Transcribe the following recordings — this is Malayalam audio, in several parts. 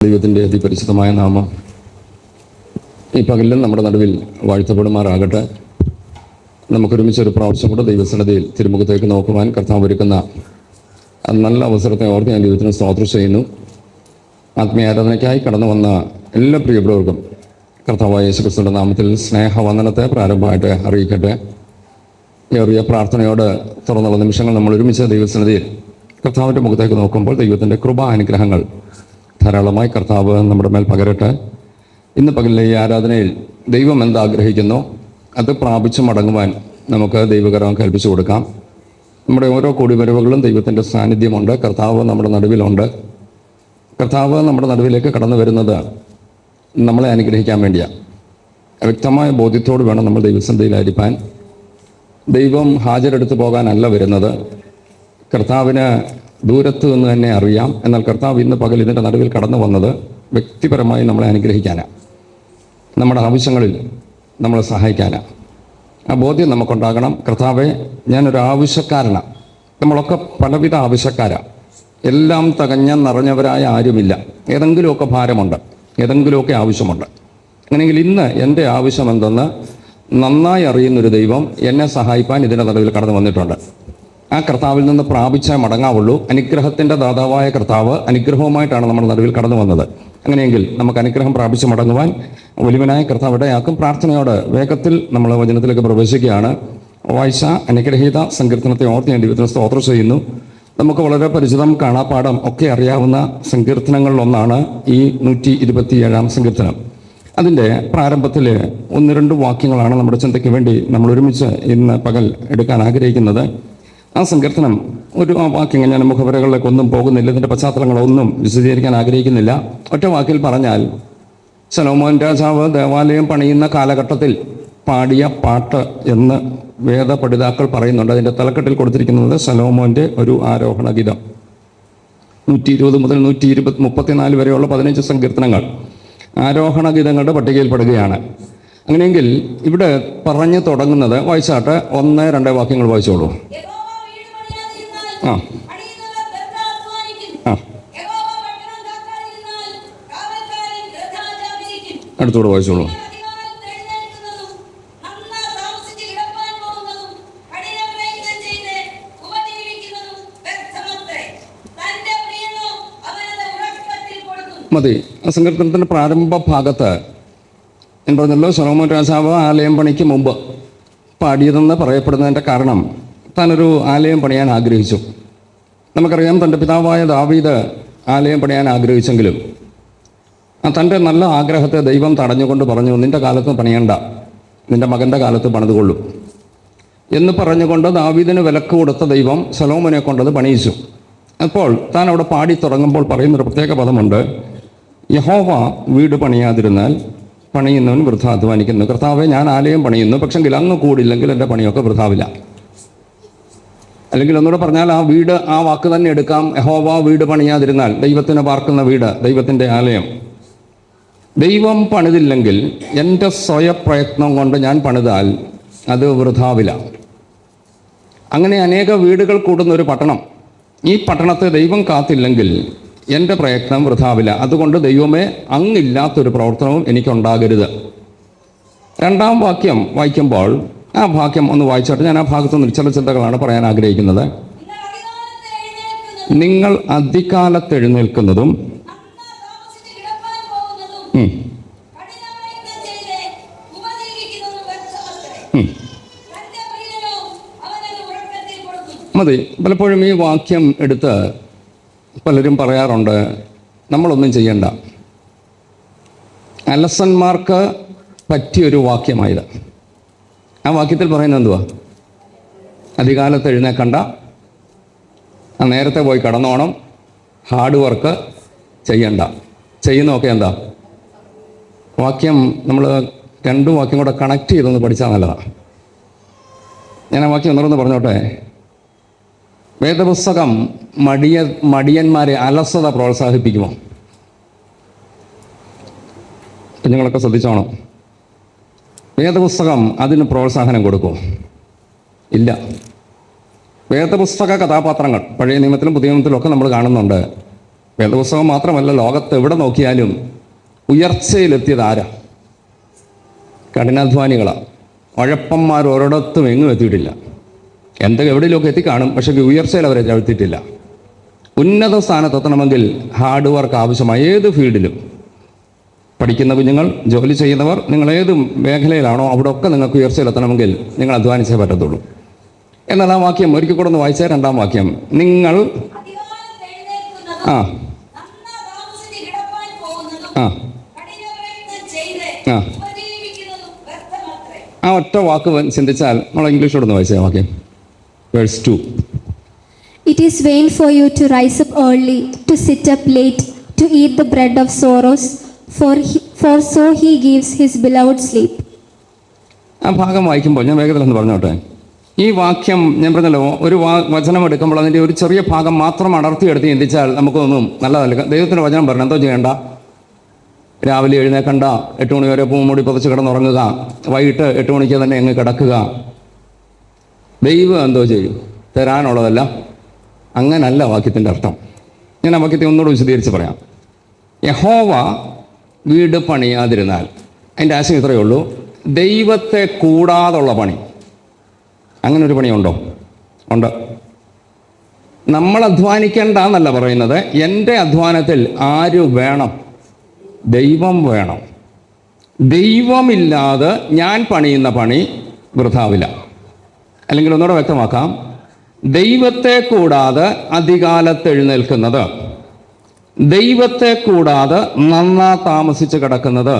ദൈവത്തിൻ്റെ അതിപരിശുദ്ധമായ നാമം ഈ പകലിലും നമ്മുടെ നടുവിൽ വാഴ്ത്തപ്പെടുമാറാകട്ടെ. നമുക്കൊരുമിച്ചൊരു പ്രാവശ്യം കൂടെ ദൈവസന്നിധിയിൽ തിരുമുഖത്തേക്ക് നോക്കുവാൻ കർത്താവ് ഒരുക്കുന്ന നല്ല അവസരത്തെ ഓർത്ത് ഞാൻ ദൈവത്തിന് സ്തോത്രം ചെയ്യുന്നു. ആത്മീയാരാധനയ്ക്കായി കടന്നു വന്ന എല്ലാ പ്രിയപ്പെട്ടവർക്കും കർത്താവായ യേശുക്രിസ്തുവിൻ്റെ നാമത്തിൽ സ്നേഹവന്ദനത്തെ പ്രാരംഭമായിട്ട് അറിയിക്കട്ടെ. ഏറിയ പ്രാർത്ഥനയോട് തുറന്നുള്ള നിമിഷങ്ങൾ നമ്മൾ ഒരുമിച്ച് ദൈവസന്നിധിയിൽ കർത്താവിൻ്റെ മുഖത്തേക്ക് നോക്കുമ്പോൾ ദൈവത്തിൻ്റെ കൃപാനുഗ്രഹങ്ങൾ ധാരാളമായി കർത്താവ് നമ്മുടെ മേൽ പകരട്ടെ. ഇന്ന് പകലിലെ ഈ ആരാധനയിൽ ദൈവം എന്താഗ്രഹിക്കുന്നോ അത് പ്രാപിച്ചു മടങ്ങുവാൻ നമുക്ക് ദൈവകരം കൽപ്പിച്ചു കൊടുക്കാം. നമ്മുടെ ഓരോ കൂടിവരവുകളും ദൈവത്തിൻ്റെ സാന്നിധ്യമുണ്ട്. കർത്താവ് നമ്മുടെ നടുവിലുണ്ട്. കർത്താവ് നമ്മുടെ നടുവിലേക്ക് കടന്നു വരുന്നത് നമ്മളെ അനുഗ്രഹിക്കാൻ വേണ്ടിയാണ്. വ്യക്തമായ ബോധ്യത്തോട് വേണം നമ്മൾ ദൈവസന്നിധിയിലായിരിക്കാൻ. ദൈവം ഹാജരെടുത്ത് പോകാനല്ല വരുന്നത്. കർത്താവിന് ദൂരത്ത് നിന്ന് തന്നെ അറിയാം. എന്നാൽ കർത്താവ് ഇന്ന് പകൽ ഇതിൻ്റെ നടുവിൽ കടന്നു വന്നത് വ്യക്തിപരമായി നമ്മളെ അനുഗ്രഹിക്കാനാണ്, നമ്മുടെ ആവശ്യങ്ങളിൽ നമ്മളെ സഹായിക്കാനാണ്. ആ ബോധ്യം നമുക്കുണ്ടാകണം. കർത്താവെ, ഞാനൊരു ആവശ്യക്കാരനാണ്. നമ്മളൊക്കെ പലവിധ ആവശ്യക്കാരാണ്. എല്ലാം തികഞ്ഞ നിറഞ്ഞവരായ ആരുമില്ല. ഏതെങ്കിലുമൊക്കെ ഭാരമുണ്ട്, ഏതെങ്കിലുമൊക്കെ ആവശ്യമുണ്ട്. അങ്ങനെയെങ്കിൽ ഇന്ന് എൻ്റെ ആവശ്യം എന്തെന്ന് നന്നായി അറിയുന്നൊരു ദൈവം എന്നെ സഹായിക്കാൻ ഇതിൻ്റെ നടുവിൽ കടന്നു വന്നിട്ടുണ്ട്. ആ കർത്താവിൽ നിന്ന് പ്രാപിച്ചേ മടങ്ങാവുള്ളൂ. അനുഗ്രഹത്തിൻ്റെ ദാതാവായ കർത്താവ് അനുഗ്രഹവുമായിട്ടാണ് നമ്മുടെ നടുവിൽ കടന്നു വന്നത്. അങ്ങനെയെങ്കിൽ നമുക്ക് അനുഗ്രഹം പ്രാപിച്ച് മടങ്ങുവാൻ വലിയവനായ കർത്താവ് ഇടയാക്കും. പ്രാർത്ഥനയോട് വേഗത്തിൽ നമ്മൾ വചനത്തിലേക്ക് പ്രവേശിക്കുകയാണ്. വായിച്ച അനുഗ്രഹീത സങ്കീർത്തനത്തെ ഓർത്ത് ഞാൻ ദൈവത്തിന് സ്തോത്രം ചെയ്യുന്നു. നമുക്ക് വളരെ പരിചിതം, കാണാപ്പാഠം ഒക്കെ അറിയാവുന്ന സങ്കീർത്തനങ്ങളിലൊന്നാണ് ഈ 127 സങ്കീർത്തനം. അതിൻ്റെ പ്രാരംഭത്തിൽ 1-2 വാക്യങ്ങളാണ് നമ്മുടെ ചിന്തയ്ക്ക് വേണ്ടി നമ്മൾ ഒരുമിച്ച് ഇന്ന് പകൽ എടുക്കാൻ ആഗ്രഹിക്കുന്നത്. ആ സങ്കീർത്തനം ഒരു വാക്യങ്ങൾ ഞാൻ മുഖവരകളിലേക്ക് ഒന്നും പോകുന്നില്ല, ഇതിൻ്റെ പശ്ചാത്തലങ്ങളൊന്നും വിശദീകരിക്കാൻ ആഗ്രഹിക്കുന്നില്ല. ഒറ്റ വാക്കിൽ പറഞ്ഞാൽ, ശലോമോൻ രാജാവ് ദേവാലയം പണിയുന്ന കാലഘട്ടത്തിൽ പാടിയ പാട്ട് എന്ന് വേദപണ്ഡിതാക്കൾ പറയുന്നുണ്ട്. അതിൻ്റെ തലക്കെട്ടിൽ കൊടുത്തിരിക്കുന്നത് ശലോമോൻ്റെ ഒരു ആരോഹണ ഗീതം. 120 മുതൽ 134 വരെയുള്ള 15 സങ്കീർത്തനങ്ങൾ ആരോഹണ ഗീതങ്ങളുടെ പട്ടികയിൽപ്പെടുകയാണ്. അങ്ങനെയെങ്കിൽ ഇവിടെ പറഞ്ഞു തുടങ്ങുന്നത്, വായിച്ചാട്ടെ, 1-2 വാക്യങ്ങൾ വായിച്ചോളൂ. അടുത്തോടെ വായിച്ചോളൂ. മതി. ആ സങ്കീർത്തനത്തിൻ്റെ പ്രാരംഭ ഭാഗത്ത് ഞാൻ പറഞ്ഞല്ലോ, ശലോമോൻ രാജാവ് ആലയം പണിക്ക് മുമ്പ് പാടിയതെന്ന് പറയപ്പെടുന്നതിൻ്റെ കാരണം താനൊരു ആലയം പണിയാൻ ആഗ്രഹിച്ചു. നമുക്കറിയാം, തൻ്റെ പിതാവായ ദാവീദ് ആലയം പണിയാൻ ആഗ്രഹിച്ചെങ്കിലും തൻ്റെ നല്ല ആഗ്രഹത്തെ ദൈവം തടഞ്ഞുകൊണ്ട് പറഞ്ഞു, നിൻ്റെ കാലത്ത് പണിയണ്ട, നിൻ്റെ മകൻ്റെ കാലത്ത് പണിതുകൊള്ളൂ എന്ന് പറഞ്ഞുകൊണ്ട് ദാവീദിന് വിലക്ക് കൊടുത്ത ദൈവം ശലോമോനെ കൊണ്ടത് പണിയിച്ചു. അപ്പോൾ താൻ അവിടെ പാടി തുടങ്ങുമ്പോൾ പറയുന്നൊരു പ്രത്യേക പദമുണ്ട്, യഹോവ വീട് പണിയാതിരുന്നാൽ പണിയുന്നവൻ വൃഥ അധ്വാനിക്കുന്നു. കർത്താവെ, ഞാൻ ആലയം പണിയുന്നു, പക്ഷെങ്കിൽ അങ്ങ് കൂടില്ലെങ്കിൽ എൻ്റെ പണിയൊക്കെ വൃഥാവില്ല. അല്ലെങ്കിൽ ഒന്നുകൂടെ പറഞ്ഞാൽ, ആ വീട്, ആ വാക്ക് തന്നെ എടുക്കാം. യഹോവ വീട് പണിയാതിരുന്നാൽ, ദൈവത്തിന് പാർക്കുന്ന വീട്, ദൈവത്തിൻ്റെ ആലയം ദൈവം പണിതില്ലെങ്കിൽ എൻ്റെ സ്വയപ്രയത്നം കൊണ്ട് ഞാൻ പണിതാൽ അത് വൃഥാവില്ല. അങ്ങനെ അനേക വീടുകൾ കൂടുന്ന ഒരു പട്ടണം, ഈ പട്ടണത്തെ ദൈവം കാത്തില്ലെങ്കിൽ എൻ്റെ പ്രയത്നം വൃഥാവില്ല. അതുകൊണ്ട് ദൈവമേ, അങ്ങില്ലാത്തൊരു പ്രവർത്തനവും എനിക്കുണ്ടാകരുത്. 2-ാം വാക്യം വായിക്കുമ്പോൾ, ആ വാക്യം ഒന്ന് വായിച്ചിട്ട് ഞാൻ ആ ഭാഗത്തുനിന്ന് ചില ചിന്തകളാണ് പറയാൻ ആഗ്രഹിക്കുന്നത്. നിങ്ങൾ അതികാലത്ത് എഴുന്നേൽക്കുന്നതും മതി. പലപ്പോഴും ഈ വാക്യം എടുത്ത് പലരും പറയാറുണ്ട്, നമ്മളൊന്നും ചെയ്യണ്ട. അലസന്മാർക്ക് പറ്റിയൊരു വാക്യമായത്. ആ വാക്യത്തിൽ പറയുന്നത് എന്തുവാ? അധികാലത്ത് എഴുന്നേക്കണ്ട, നേരത്തെ പോയി കടന്നോണം, ഹാർഡ് വർക്ക് ചെയ്യണ്ട. ചെയ്യുന്നതൊക്കെ എന്താ? വാക്യം നമ്മൾ 2 വാക്യം കൂടെ കണക്ട് ചെയ്തൊന്ന് പഠിച്ചാൽ നല്ലതാണ്. ഞാൻ ആ വാക്യം ഒന്നുകൂടെ പറഞ്ഞോട്ടെ. വേദപുസ്തകം മടിയന്മാരെ, അലസത പ്രോത്സാഹിപ്പിക്കുമോ? കുഞ്ഞുങ്ങളൊക്കെ ശ്രദ്ധിച്ചോണം. വേദപുസ്തകം അതിന് പ്രോത്സാഹനം കൊടുക്കും? ഇല്ല. വേദപുസ്തക കഥാപാത്രങ്ങൾ പഴയ നിയമത്തിലും പുതിയ നിയമത്തിലും ഒക്കെ നമ്മൾ കാണുന്നുണ്ട്. വേദപുസ്തകം മാത്രമല്ല, ലോകത്ത് എവിടെ നോക്കിയാലും ഉയർച്ചയിലെത്തിയത് ആരാ? കഠിനാധ്വാനികളാണ്. ഉഴപ്പന്മാർ ഒരിടത്തും എങ്ങും എത്തിയിട്ടില്ല. എവിടെയെങ്കിലുമൊക്കെ എത്തിക്കാണും, പക്ഷേ ഉയർച്ചയിൽ അവരെ ചവിട്ടിയിട്ടില്ല. ഉന്നത സ്ഥാനത്തെത്തണമെങ്കിൽ ഹാർഡ് വർക്ക് ആവശ്യമായി. ഏത് ഫീൽഡിലും പഠിക്കുന്ന കുഞ്ഞുങ്ങൾ, ജോലി ചെയ്യുന്നവർ, നിങ്ങൾ ഏത് മേഖലയിലാണോ അവിടെ ഒക്കെ നിങ്ങൾക്ക് ഉയർച്ചയിലെത്തണമെങ്കിൽ നിങ്ങൾ അധ്വാനിച്ചേ പറ്റത്തുള്ളൂ. എന്നാൽ ആ വാക്യം ഒരിക്കൽ കൂടെ ഒന്ന് വായിച്ച 2-ാം വാക്യം, നിങ്ങൾ ആ ആ ആ ആ ഒറ്റ വാക്ക് ചിന്തിച്ചാൽ നമ്മൾ ഇംഗ്ലീഷോടൊന്ന് വായിച്ച വാക്യം, verse 2. It is vain for you to rise up early, to sit up late, to eat the bread of sorrows, for so he gives his beloved sleep. ആ ഭാഗം വായിക്കുമ്പോൾ ഞാൻ വേഗത്തിലൊന്ന് പറഞ്ഞോട്ടെ. ഈ വാക്യം ഞാൻ പറഞ്ഞല്ലോ, ഒരു വചനം എടുക്കുമ്പോൾ അതിൻ്റെ ഒരു ചെറിയ ഭാഗം മാത്രം അടർത്തിയെടുത്ത് ചിന്തിച്ചാൽ നമുക്കൊന്നും നല്ലതല്ല. ദൈവത്തിൻ്റെ വചനം പറഞ്ഞു എന്തോ ചെയ്യേണ്ട, രാവിലെ എഴുന്നേക്കണ്ട, 8 മണി വരെ പൂമുടി പുതച്ച് കിടന്നുറങ്ങുക, വൈകിട്ട് 8 മണിക്ക് തന്നെ അങ്ങ് കിടക്കുക. ദൈവം എന്തോ ചെയ്യും? തരാനുള്ളതല്ല. അങ്ങനല്ല വാക്യത്തിൻ്റെ അർത്ഥം. ഞാൻ ആ വാക്യത്തെ ഒന്നുകൂടെ വിശദീകരിച്ച് പറയാം. യഹോവ വീട് പണിയാതിരുന്നാൽ, അതിൻ്റെ ആശയം ഇത്രയേ ഉള്ളൂ, ദൈവത്തെ കൂടാതുള്ള പണി. അങ്ങനെ ഒരു പണിയുണ്ടോ? ഉണ്ട്. നമ്മൾ അധ്വാനിക്കേണ്ട എന്നല്ല പറയുന്നത്, എൻ്റെ അധ്വാനത്തിൽ ആര് വേണം? ദൈവം വേണം. ദൈവമില്ലാതെ ഞാൻ പണിയുന്ന പണി വൃഥാവില്ല. അല്ലെങ്കിൽ ഒന്നുകൂടെ വ്യക്തമാക്കാം, ദൈവത്തെ കൂടാതെ അധികാലത്ത് എഴുന്നേൽക്കുന്നത്, ദൈവത്തെ കൂടാതെ നന്നാ താമസിച്ച് കിടക്കുന്നത്,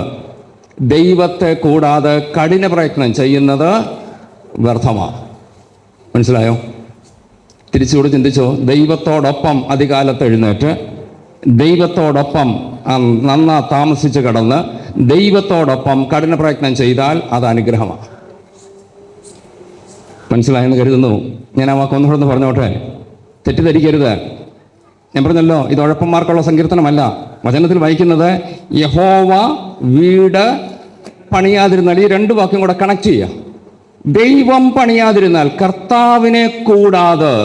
ദൈവത്തെ കൂടാതെ കഠിന പ്രയത്നം ചെയ്യുന്നത് വ്യർത്ഥമാണ്. മനസ്സിലായോ? തിരിച്ചുകൂടി ചിന്തിച്ചോ. ദൈവത്തോടൊപ്പം അധികാലത്ത് എഴുന്നേറ്റ്, ദൈവത്തോടൊപ്പം നന്നാ താമസിച്ച് കിടന്ന്, ദൈവത്തോടൊപ്പം കഠിന പ്രയത്നം ചെയ്താൽ അത് അനുഗ്രഹമാണ്. മനസ്സിലായെന്ന് കരുതുന്നു. ഞാൻ ആ വാക്ക് ഒന്നുകൂടെ പറഞ്ഞോട്ടെ, തെറ്റിദ്ധരിക്കരുത്. ഞാൻ പറഞ്ഞല്ലോ, ഇത് ഉഴപ്പന്മാർക്കുള്ള സങ്കീർത്തനമല്ല. വചനത്തിൽ വായിക്കുന്നത് യഹോവ വീട് പണിയാതിരുന്നാൽ, ഈ 2 വാക്യം കൂടെ കണക്ട് ചെയ്യുക. ദൈവം പണിയാതിരുന്നാൽ, കർത്താവിനെ കൂടാതെ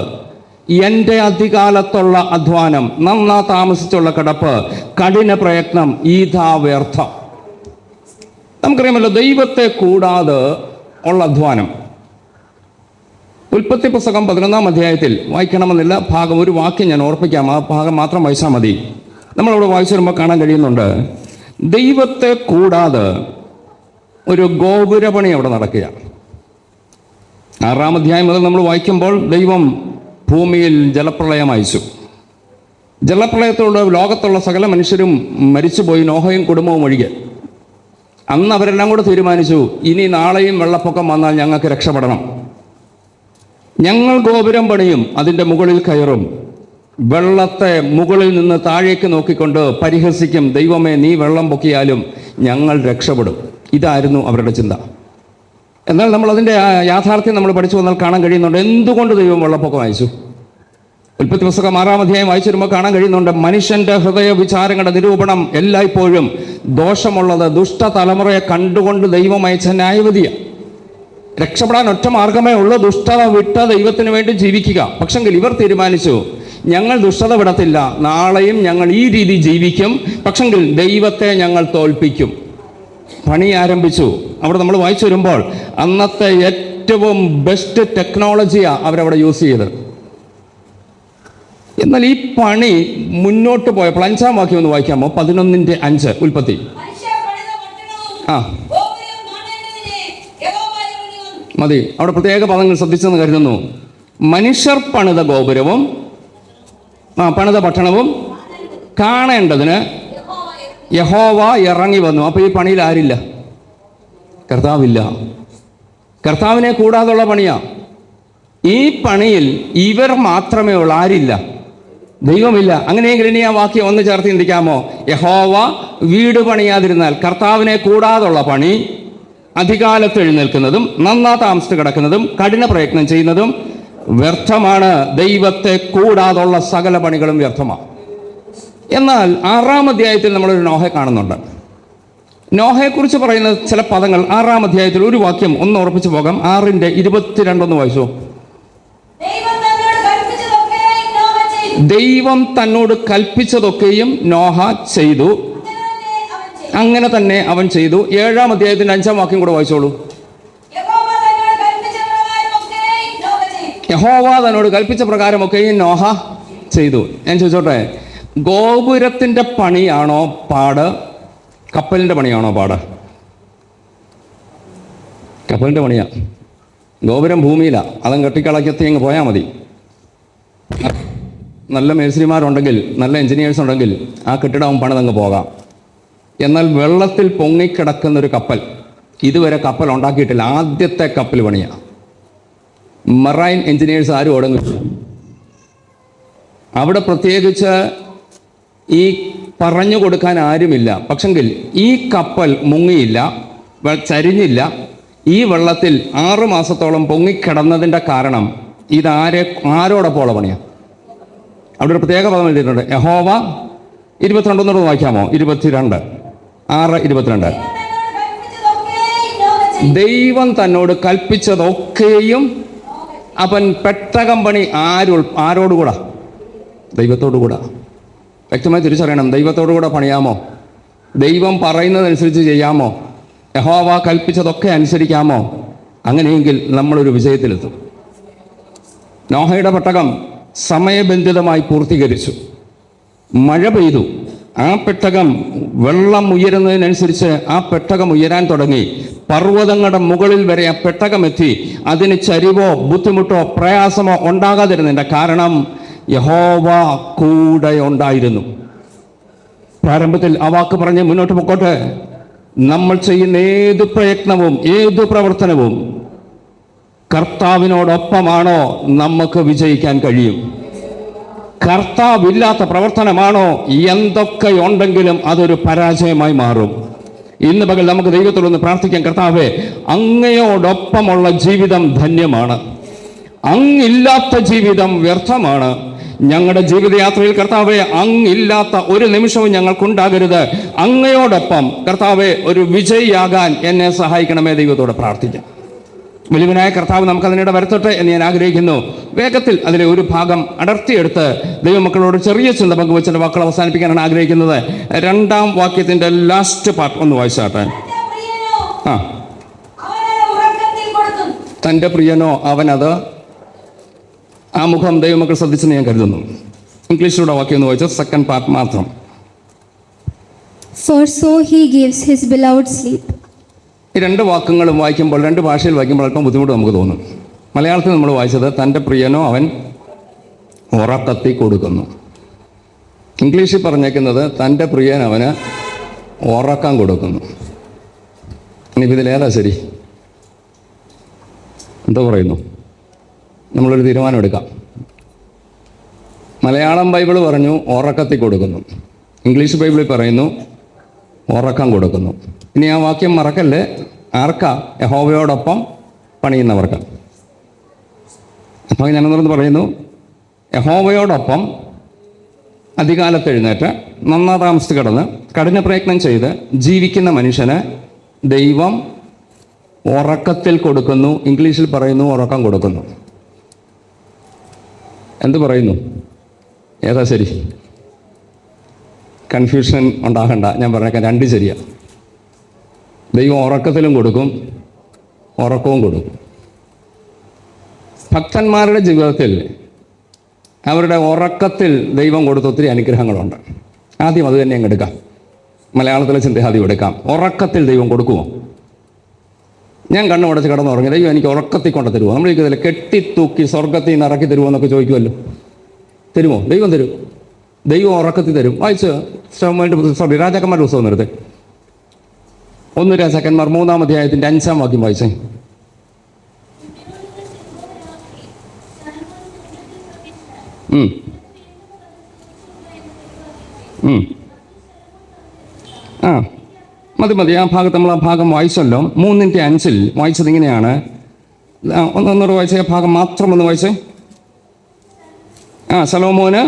എൻ്റെ അധികാലത്തുള്ള അധ്വാനം, നന്നാ താമസിച്ചുള്ള കിടപ്പ്, കഠിന പ്രയത്നം ഇതാ വ്യർത്ഥം. നമുക്കറിയാമല്ലോ, ദൈവത്തെ കൂടാതെ ഉള്ള അധ്വാനം. ഉൽപ്പത്തി പുസ്തകം 11-ാം അധ്യായത്തിൽ വായിക്കണമെന്നില്ല ഭാഗം, ഒരു വാക്യം ഞാൻ ഓർപ്പിക്കാം, ആ ഭാഗം മാത്രം വായിച്ചാൽ മതി. നമ്മളവിടെ വായിച്ചു വരുമ്പോൾ കാണാൻ കഴിയുന്നുണ്ട്, ദൈവത്തെ കൂടാതെ ഒരു ഗോപുരപണി അവിടെ നടക്കുകയാണ്. 6-ാം അധ്യായം മുതൽ നമ്മൾ വായിക്കുമ്പോൾ ദൈവം ഭൂമിയിൽ ജലപ്രളയം അയച്ചു. ജലപ്രളയത്തോട് ലോകത്തുള്ള സകല മനുഷ്യരും മരിച്ചുപോയി, നോഹയും കുടുംബവും ഒഴികെ. അന്ന് അവരെല്ലാം കൂടെ തീരുമാനിച്ചു, ഇനി നാളെയും വെള്ളപ്പൊക്കം വന്നാൽ ഞങ്ങൾക്ക് രക്ഷപ്പെടണം, ഞങ്ങൾ ഗോപുരം പണിയും, അതിൻ്റെ മുകളിൽ കയറും, വെള്ളത്തെ മുകളിൽ നിന്ന് താഴേക്ക് നോക്കിക്കൊണ്ട് പരിഹസിക്കും, ദൈവമേ നീ വെള്ളം പൊക്കിയാലും ഞങ്ങൾ രക്ഷപ്പെടും. ഇതായിരുന്നു അവരുടെ ചിന്ത. എന്നാൽ നമ്മൾ അതിൻ്റെ യാഥാർത്ഥ്യം നമ്മൾ പഠിച്ചു വന്നാൽ കാണാൻ കഴിയുന്നുണ്ട് എന്തുകൊണ്ട് ദൈവം വെള്ളപ്പൊക്കം അയച്ചു. ഉൽപ്പത്തി പുസ്തകം 6-ാം അധ്യായം വായിച്ചു വരുമ്പോൾ കാണാൻ കഴിയുന്നുണ്ട്, മനുഷ്യൻ്റെ ഹൃദയ വിചാരങ്ങളുടെ നിരൂപണം എല്ലായ്പ്പോഴും ദോഷമുള്ളത് ദുഷ്ട തലമുറയെ കണ്ടുകൊണ്ട് ദൈവം അയച്ച ന്യായവിധിയാണ്. രക്ഷപ്പെടാൻ ഒറ്റ മാർഗമേ ഉള്ളൂ, ദുഷ്ടത വിട്ട് ദൈവത്തിന് വേണ്ടി ജീവിക്കുക. പക്ഷെങ്കിൽ ഇവർ തീരുമാനിച്ചു, ഞങ്ങൾ ദുഷ്ടത വിടത്തില്ല, നാളെയും ഞങ്ങൾ ഈ രീതി ജീവിക്കും, പക്ഷെങ്കിൽ ദൈവത്തെ ഞങ്ങൾ തോൽപ്പിക്കും. പണി ആരംഭിച്ചു. അവിടെ നമ്മൾ വായിച്ചു വരുമ്പോൾ അന്നത്തെ ഏറ്റവും ബെസ്റ്റ് ടെക്നോളജിയാണ് അവരവിടെ യൂസ് ചെയ്തത്. എന്നാൽ ഈ പണി മുന്നോട്ട് പോയപ്പോൾ 5-ാം വാക്യം ഒന്ന് വായിക്കാമോ? 11:5 ഉൽപ്പത്തി. ആ മതി, അവിടെ പ്രത്യേക പദങ്ങൾ ശ്രദ്ധിച്ചെന്ന് കരുതുന്നു. മനുഷ്യർ പണിത ഗോപുരവും പണിത പട്ടണവും കാണേണ്ടതിന് യഹോവ ഇറങ്ങി വന്നു. അപ്പോൾ ഈ പണിയിൽ ആരില്ല? കർത്താവില്ല. കർത്താവിനെ കൂടാതുള്ള പണിയാ. ഈ പണിയിൽ ഇവർ മാത്രമേ ഉള്ളൂ, ആരില്ല? ദൈവമില്ല. അങ്ങനെയെങ്കിൽ ഇനി ആ വാക്യം ഒന്ന് ചേർത്ത് ചിന്തിക്കാമോ? യഹോവ വീട് പണിയാതിരുന്നാൽ, കർത്താവിനെ കൂടാതുള്ള പണി, അധികാലത്ത് എഴുന്നേൽക്കുന്നതും നന്നാ താമസിച്ച് കിടക്കുന്നതും കഠിന പ്രയത്നം ചെയ്യുന്നതും വ്യർത്ഥമാണ്. ദൈവത്തെ കൂടാതുള്ള സകല പണികളും വ്യർത്ഥമാണ്. എന്നാൽ 6-ാം അധ്യായത്തിൽ നമ്മളൊരു നോഹയെ കാണുന്നുണ്ട്. നോഹയെക്കുറിച്ച് പറയുന്ന ചില പദങ്ങൾ 6-ാം അധ്യായത്തിൽ, ഒരു വാക്യം ഒന്ന് ഉറപ്പിച്ചു പോകാം. 6:22 വായിച്ചു. ദൈവം തന്നോട് കൽപ്പിച്ചതൊക്കെയും നോഹ ചെയ്തു. അങ്ങനെ തന്നെ അവൻ ചെയ്തു. 7-ാം അധ്യായത്തിന്റെ 5-ാം വാക്യം കൂടെ വായിച്ചോളൂ. യഹോവ തന്നോട് കൽപ്പിച്ച പ്രകാരമൊക്കെയും നോഹ ചെയ്തു. ഞാൻ ചോദിച്ചോട്ടെ, ഗോപുരത്തിന്റെ പണിയാണോ പാട്, കപ്പലിന്റെ പണിയാണോ പാട്? കപ്പലിന്റെ പണിയാ. ഗോപുരം ഭൂമിയിലാണ്, അതും കെട്ടിക്കളക്കത്തി അങ്ങ് പോയാൽ മതി. നല്ല മേസ്ത്രിമാരുണ്ടെങ്കിൽ, നല്ല എഞ്ചിനീയേഴ്സ് ഉണ്ടെങ്കിൽ ആ കെട്ടിടം പണിതങ്ങ് പോകാം. എന്നാൽ വെള്ളത്തിൽ പൊങ്ങിക്കിടക്കുന്നൊരു കപ്പൽ, ഇതുവരെ കപ്പൽ ഉണ്ടാക്കിയിട്ടില്ല, ആദ്യത്തെ കപ്പൽ പണിയാണ്. മറൈൻ എഞ്ചിനീയേഴ്സ് ആരും ഓടുന്നില്ല. അവിടെ പ്രത്യേകിച്ച് ഈ പറഞ്ഞു കൊടുക്കാൻ ആരുമില്ല. പക്ഷെങ്കിൽ ഈ കപ്പൽ മുങ്ങിയില്ല, ചരിഞ്ഞില്ല. ഈ വെള്ളത്തിൽ 6 മാസത്തോളം പൊങ്ങിക്കിടന്നതിൻ്റെ കാരണം ആരോടൊപ്പമുള്ള പണിയാണ്? അവിടെ ഒരു പ്രത്യേക പദം എഴുതിയിട്ടുണ്ട്. യഹോവ 22 വായിക്കാമോ? 6:22. ദൈവം തന്നോട് കൽപ്പിച്ചതൊക്കെയും. അവൻ പെട്ടകം പണി ആരോടുകൂടാ? ദൈവത്തോടുകൂടാ. വ്യക്തമായി തിരിച്ചറിയണം. ദൈവത്തോടുകൂടെ പണിയാമോ? ദൈവം പറയുന്നതനുസരിച്ച് ചെയ്യാമോ? യഹോവ കൽപ്പിച്ചതൊക്കെ അനുസരിക്കാമോ? അങ്ങനെയെങ്കിൽ നമ്മളൊരു വിജയത്തിലെത്തും. നോഹയുടെ പെട്ടകം സമയബന്ധിതമായി പൂർത്തീകരിച്ചു. മഴ പെയ്തു. ആ പെട്ടകം വെള്ളം ഉയരുന്നതിനനുസരിച്ച് ആ പെട്ടകം ഉയരാൻ തുടങ്ങി. പർവ്വതങ്ങളുടെ മുകളിൽ വരെ ആ പെട്ടകം എത്തി. അതിന് ചരിവോ ബുദ്ധിമുട്ടോ പ്രയാസമോ ഉണ്ടാകാതിരുന്നതിൻ്റെ കാരണം യഹോവ കൂടെ ഉണ്ടായിരുന്നു. പ്രാരംഭത്തിൽ ആ വാക്ക് പറഞ്ഞ് മുന്നോട്ട് പൊക്കോട്ടെ. നമ്മൾ ചെയ്യുന്ന ഏത് പ്രയത്നവും ഏത് പ്രവർത്തനവും കർത്താവിനോടൊപ്പമാണോ നമുക്ക് വിജയിക്കാൻ കഴിയും. കർത്താവില്ലാത്ത പ്രവർത്തനമാണോ എന്തൊക്കെയുണ്ടെങ്കിലും അതൊരു പരാജയമായി മാറും. ഇന്ന് പകൽ നമുക്ക് ദൈവത്തോടൊന്ന് പ്രാർത്ഥിക്കാം. കർത്താവേ, അങ്ങയോടൊപ്പമുള്ള ജീവിതം ധന്യമാണ്, അങ്ങില്ലാത്ത ജീവിതം വ്യർത്ഥമാണ്. ഞങ്ങളുടെ ജീവിതയാത്രയിൽ കർത്താവെ അങ്ങില്ലാത്ത ഒരു നിമിഷവും ഞങ്ങൾക്കുണ്ടാകരുത്. അങ്ങയോടൊപ്പം കർത്താവെ ഒരു വിജയിയാകാൻ എന്നെ സഹായിക്കണമേ. ദൈവത്തോട് പ്രാർത്ഥിക്കാം. വലിയവനായ കർത്താവ് നമുക്കതിനിടെ വരുത്തട്ടെ എന്ന് ഞാൻ ആഗ്രഹിക്കുന്നു. വേഗത്തിൽ അതിലെ ഒരു ഭാഗം അടർത്തിയെടുത്ത് ദൈവമക്കളോട് ചെറിയ ചിന്ത പങ്കുവെച്ചിട്ട് വാക്കുകൾ അവസാനിപ്പിക്കാനാണ് ആഗ്രഹിക്കുന്നത്. 2-ാം വാക്യത്തിന്റെ ലാസ്റ്റ് പാർട്ട് ഒന്ന് വായിച്ചാട്ടെ. തൻ്റെ പ്രിയനോ അവനത്. ആ മുഖം ദൈവമക്കൾ ശ്രദ്ധിച്ചെന്ന് ഞാൻ കരുതുന്നു. ഇംഗ്ലീഷിലൂടെ വാക്യം ഒന്ന് വായിച്ചാൽ സെക്കൻഡ് പാർട്ട് മാത്രം. For so he gives his beloved sleep. ഈ 2 വാക്കുകളും വായിക്കുമ്പോൾ, 2 ഭാഷയിൽ വായിക്കുമ്പോൾ അല്പം ബുദ്ധിമുട്ട് നമുക്ക് തോന്നും. മലയാളത്തിൽ നമ്മൾ വായിച്ചത് തൻ്റെ പ്രിയനോ അവൻ ഉറക്കത്തി കൊടുക്കുന്നു. ഇംഗ്ലീഷിൽ പറഞ്ഞേക്കുന്നത് തൻ്റെ പ്രിയൻ അവന് ഉറക്കം കൊടുക്കുന്നു. ഇനിയിപ്പോൾ ഇതിലേതാ ശരി? എന്തോ പറയുന്നു? നമ്മളൊരു തീരുമാനം എടുക്കാം. മലയാളം ബൈബിൾ പറഞ്ഞു ഉറക്കത്തിൽ കൊടുക്കുന്നു, ഇംഗ്ലീഷ് ബൈബിളിൽ പറയുന്നു ഉറക്കം കൊടുക്കുന്നു. ഇനി ആ വാക്യം മറക്കല്ലേ. ആർക്കാ? യഹോവയോടൊപ്പം പണിയുന്നവർക്ക്. അപ്പോൾ ഞാനെന്ന് പറയുന്നു, യഹോവയോടൊപ്പം അധികാലത്ത് എഴുന്നേറ്റ് നന്നാ താമസിച്ച് കിടന്ന് കഠിന പ്രയത്നം ചെയ്ത് ജീവിക്കുന്ന മനുഷ്യന് ദൈവം ഉറക്കത്തിൽ കൊടുക്കുന്നു. ഇംഗ്ലീഷിൽ പറയുന്നു ഉറക്കം കൊടുക്കുന്നു. എന്ത് പറയുന്നു? ഏതാ ശരി? കൺഫ്യൂഷൻ ഉണ്ടാകണ്ട, ഞാൻ പറഞ്ഞേക്കാം. 2 ശരിയാണ്. ദൈവം ഉറക്കത്തിലും കൊടുക്കും, ഉറക്കവും കൊടുക്കും. ഭക്തന്മാരുടെ ജീവിതത്തിൽ അവരുടെ ഉറക്കത്തിൽ ദൈവം കൊടുത്ത ഒത്തിരി അനുഗ്രഹങ്ങളുണ്ട്. ആദ്യം അത് തന്നെ അങ്ങ് എടുക്കാം. മലയാളത്തിലെ ചിന്ത ആദ്യം എടുക്കാം. ഉറക്കത്തിൽ ദൈവം കൊടുക്കുമോ? ഞാൻ കണ്ണുമടച്ച് കിടന്നുറങ്ങി, ദൈവം എനിക്ക് ഉറക്കത്തിൽ കൊണ്ട് തരുമോ? നമ്മൾ ചോദിക്കത്തില്ല, കെട്ടിത്തൂക്കി സ്വർഗത്തിൽ നിന്ന് ഇറക്കി തരുമോ എന്നൊക്കെ ചോദിക്കുമല്ലോ. തരുമോ? ദൈവം തരും. ദൈവം ഉറക്കത്തിൽ തരും. വായിച്ച് രാജാക്കന്മാരുടെ പുസ്തകം നിർത്തി 1 രാജാക്കന്മാർ 3-ാം അധ്യായത്തിന്റെ 5-ാം വാക്യം വായിച്ചേ. മതി. ആ ഭാഗത്ത് നമ്മൾ ആ ഭാഗം വായിച്ചല്ലോ. 3:5 വായിച്ചത് ഇങ്ങനെയാണ്. ഒന്നൂടെ വായിച്ചേ. ആ ഭാഗം മാത്രം ഒന്ന് വായിച്ചേ. ശലോമോന്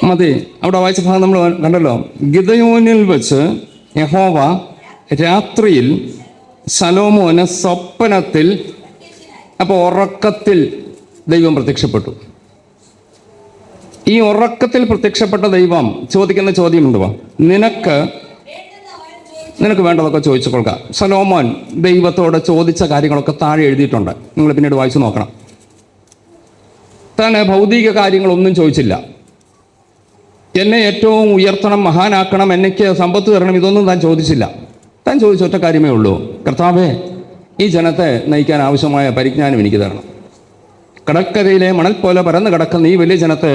മതി. അവിടെ വായിച്ച ഭാഗം നമ്മൾ കണ്ടല്ലോ. ഗിദയോനിൽ വെച്ച് യഹോവ രാത്രിയിൽ ശലോമോന് സ്വപ്നത്തിൽ അപ്പോൾ ഉറക്കത്തിൽ ദൈവം പ്രത്യക്ഷപ്പെട്ടു. ഈ ഉറക്കത്തിൽ പ്രത്യക്ഷപ്പെട്ട ദൈവം ചോദിക്കുന്ന ചോദ്യമുണ്ടോ? നിനക്ക് വേണ്ടതൊക്കെ ചോദിച്ചു കൊള്ളുക. ശലോമോൻ ദൈവത്തോട് ചോദിച്ച കാര്യങ്ങളൊക്കെ താഴെ എഴുതിയിട്ടുണ്ട്, നിങ്ങൾ പിന്നീട് വായിച്ചു നോക്കണം. താൻ ഭൗതിക കാര്യങ്ങളൊന്നും ചോദിച്ചില്ല. എന്നെ ഏറ്റവും ഉയർത്തണം, മഹാനാക്കണം, എനിക്ക് സമ്പത്ത് തരണം, ഇതൊന്നും താൻ ചോദിച്ചില്ല. താൻ ചോദിച്ച ഒറ്റ കാര്യമേ ഉള്ളൂ, കർത്താവേ, ഈ ജനത്തെ നയിക്കാൻ ആവശ്യമായ പരിജ്ഞാനം എനിക്ക് തരണം. കടൽക്കരയിലെ മണൽ പോലെ പരന്നു കിടക്കുന്ന ഈ വലിയ ജനത്തെ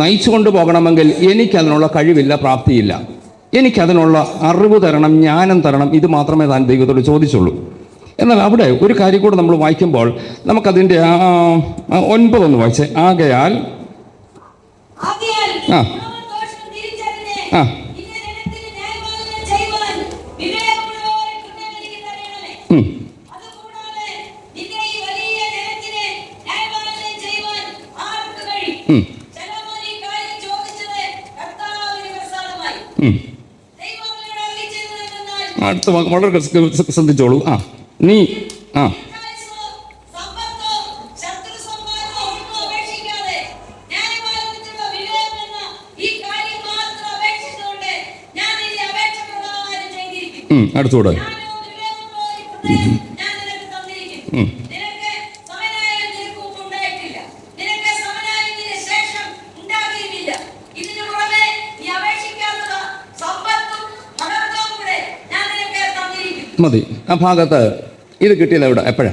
നയിച്ചു കൊണ്ടുപോകണമെങ്കിൽ എനിക്കതിനുള്ള കഴിവില്ല, പ്രാപ്തിയില്ല. എനിക്കതിനുള്ള അറിവ് തരണം, ജ്ഞാനം തരണം. ഇത് മാത്രമേ താൻ ദൈവത്തോട് ചോദിച്ചുള്ളൂ. എന്നാൽ അവിടെ ഒരു കാര്യം കൂടെ നമ്മൾ വായിക്കുമ്പോൾ നമുക്കതിൻ്റെ 9 വായിച്ചേ. ആകയാൽ ആ ആ അടുത്ത വളരെ ശ്രദ്ധിച്ചോളൂ. നീ അടുത്തൂടെ മതി. ആ ഭാഗത്ത് ഇത് കിട്ടിയില്ല. ഇവിടെ എപ്പോഴാ?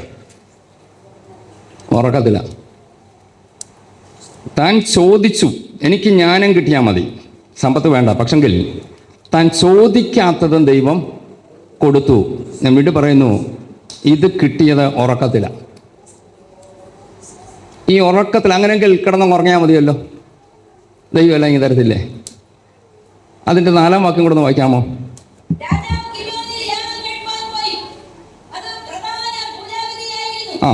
ഉറക്കത്തില്ല. താൻ ചോദിച്ചു, എനിക്ക് ജ്ഞാനം കിട്ടിയാൽ മതി, സമ്പത്ത് വേണ്ട. പക്ഷെങ്കിൽ താൻ ചോദിക്കാത്തതും ദൈവം കൊടുത്തു. ഞാൻ വീണ്ടും പറയുന്നു, ഇത് കിട്ടിയത് ഉറക്കത്തില. ഈ ഉറക്കത്തിൽ അങ്ങനെയെങ്കിൽ കിടന്നുറങ്ങിയാൽ മതിയല്ലോ, ദൈവം എല്ലാം ഇങ്ങനെ തരത്തില്ലേ? അതിൻ്റെ 4-ാം വാക്യം കൂടെ ഒന്ന് വായിക്കാമോ? ആ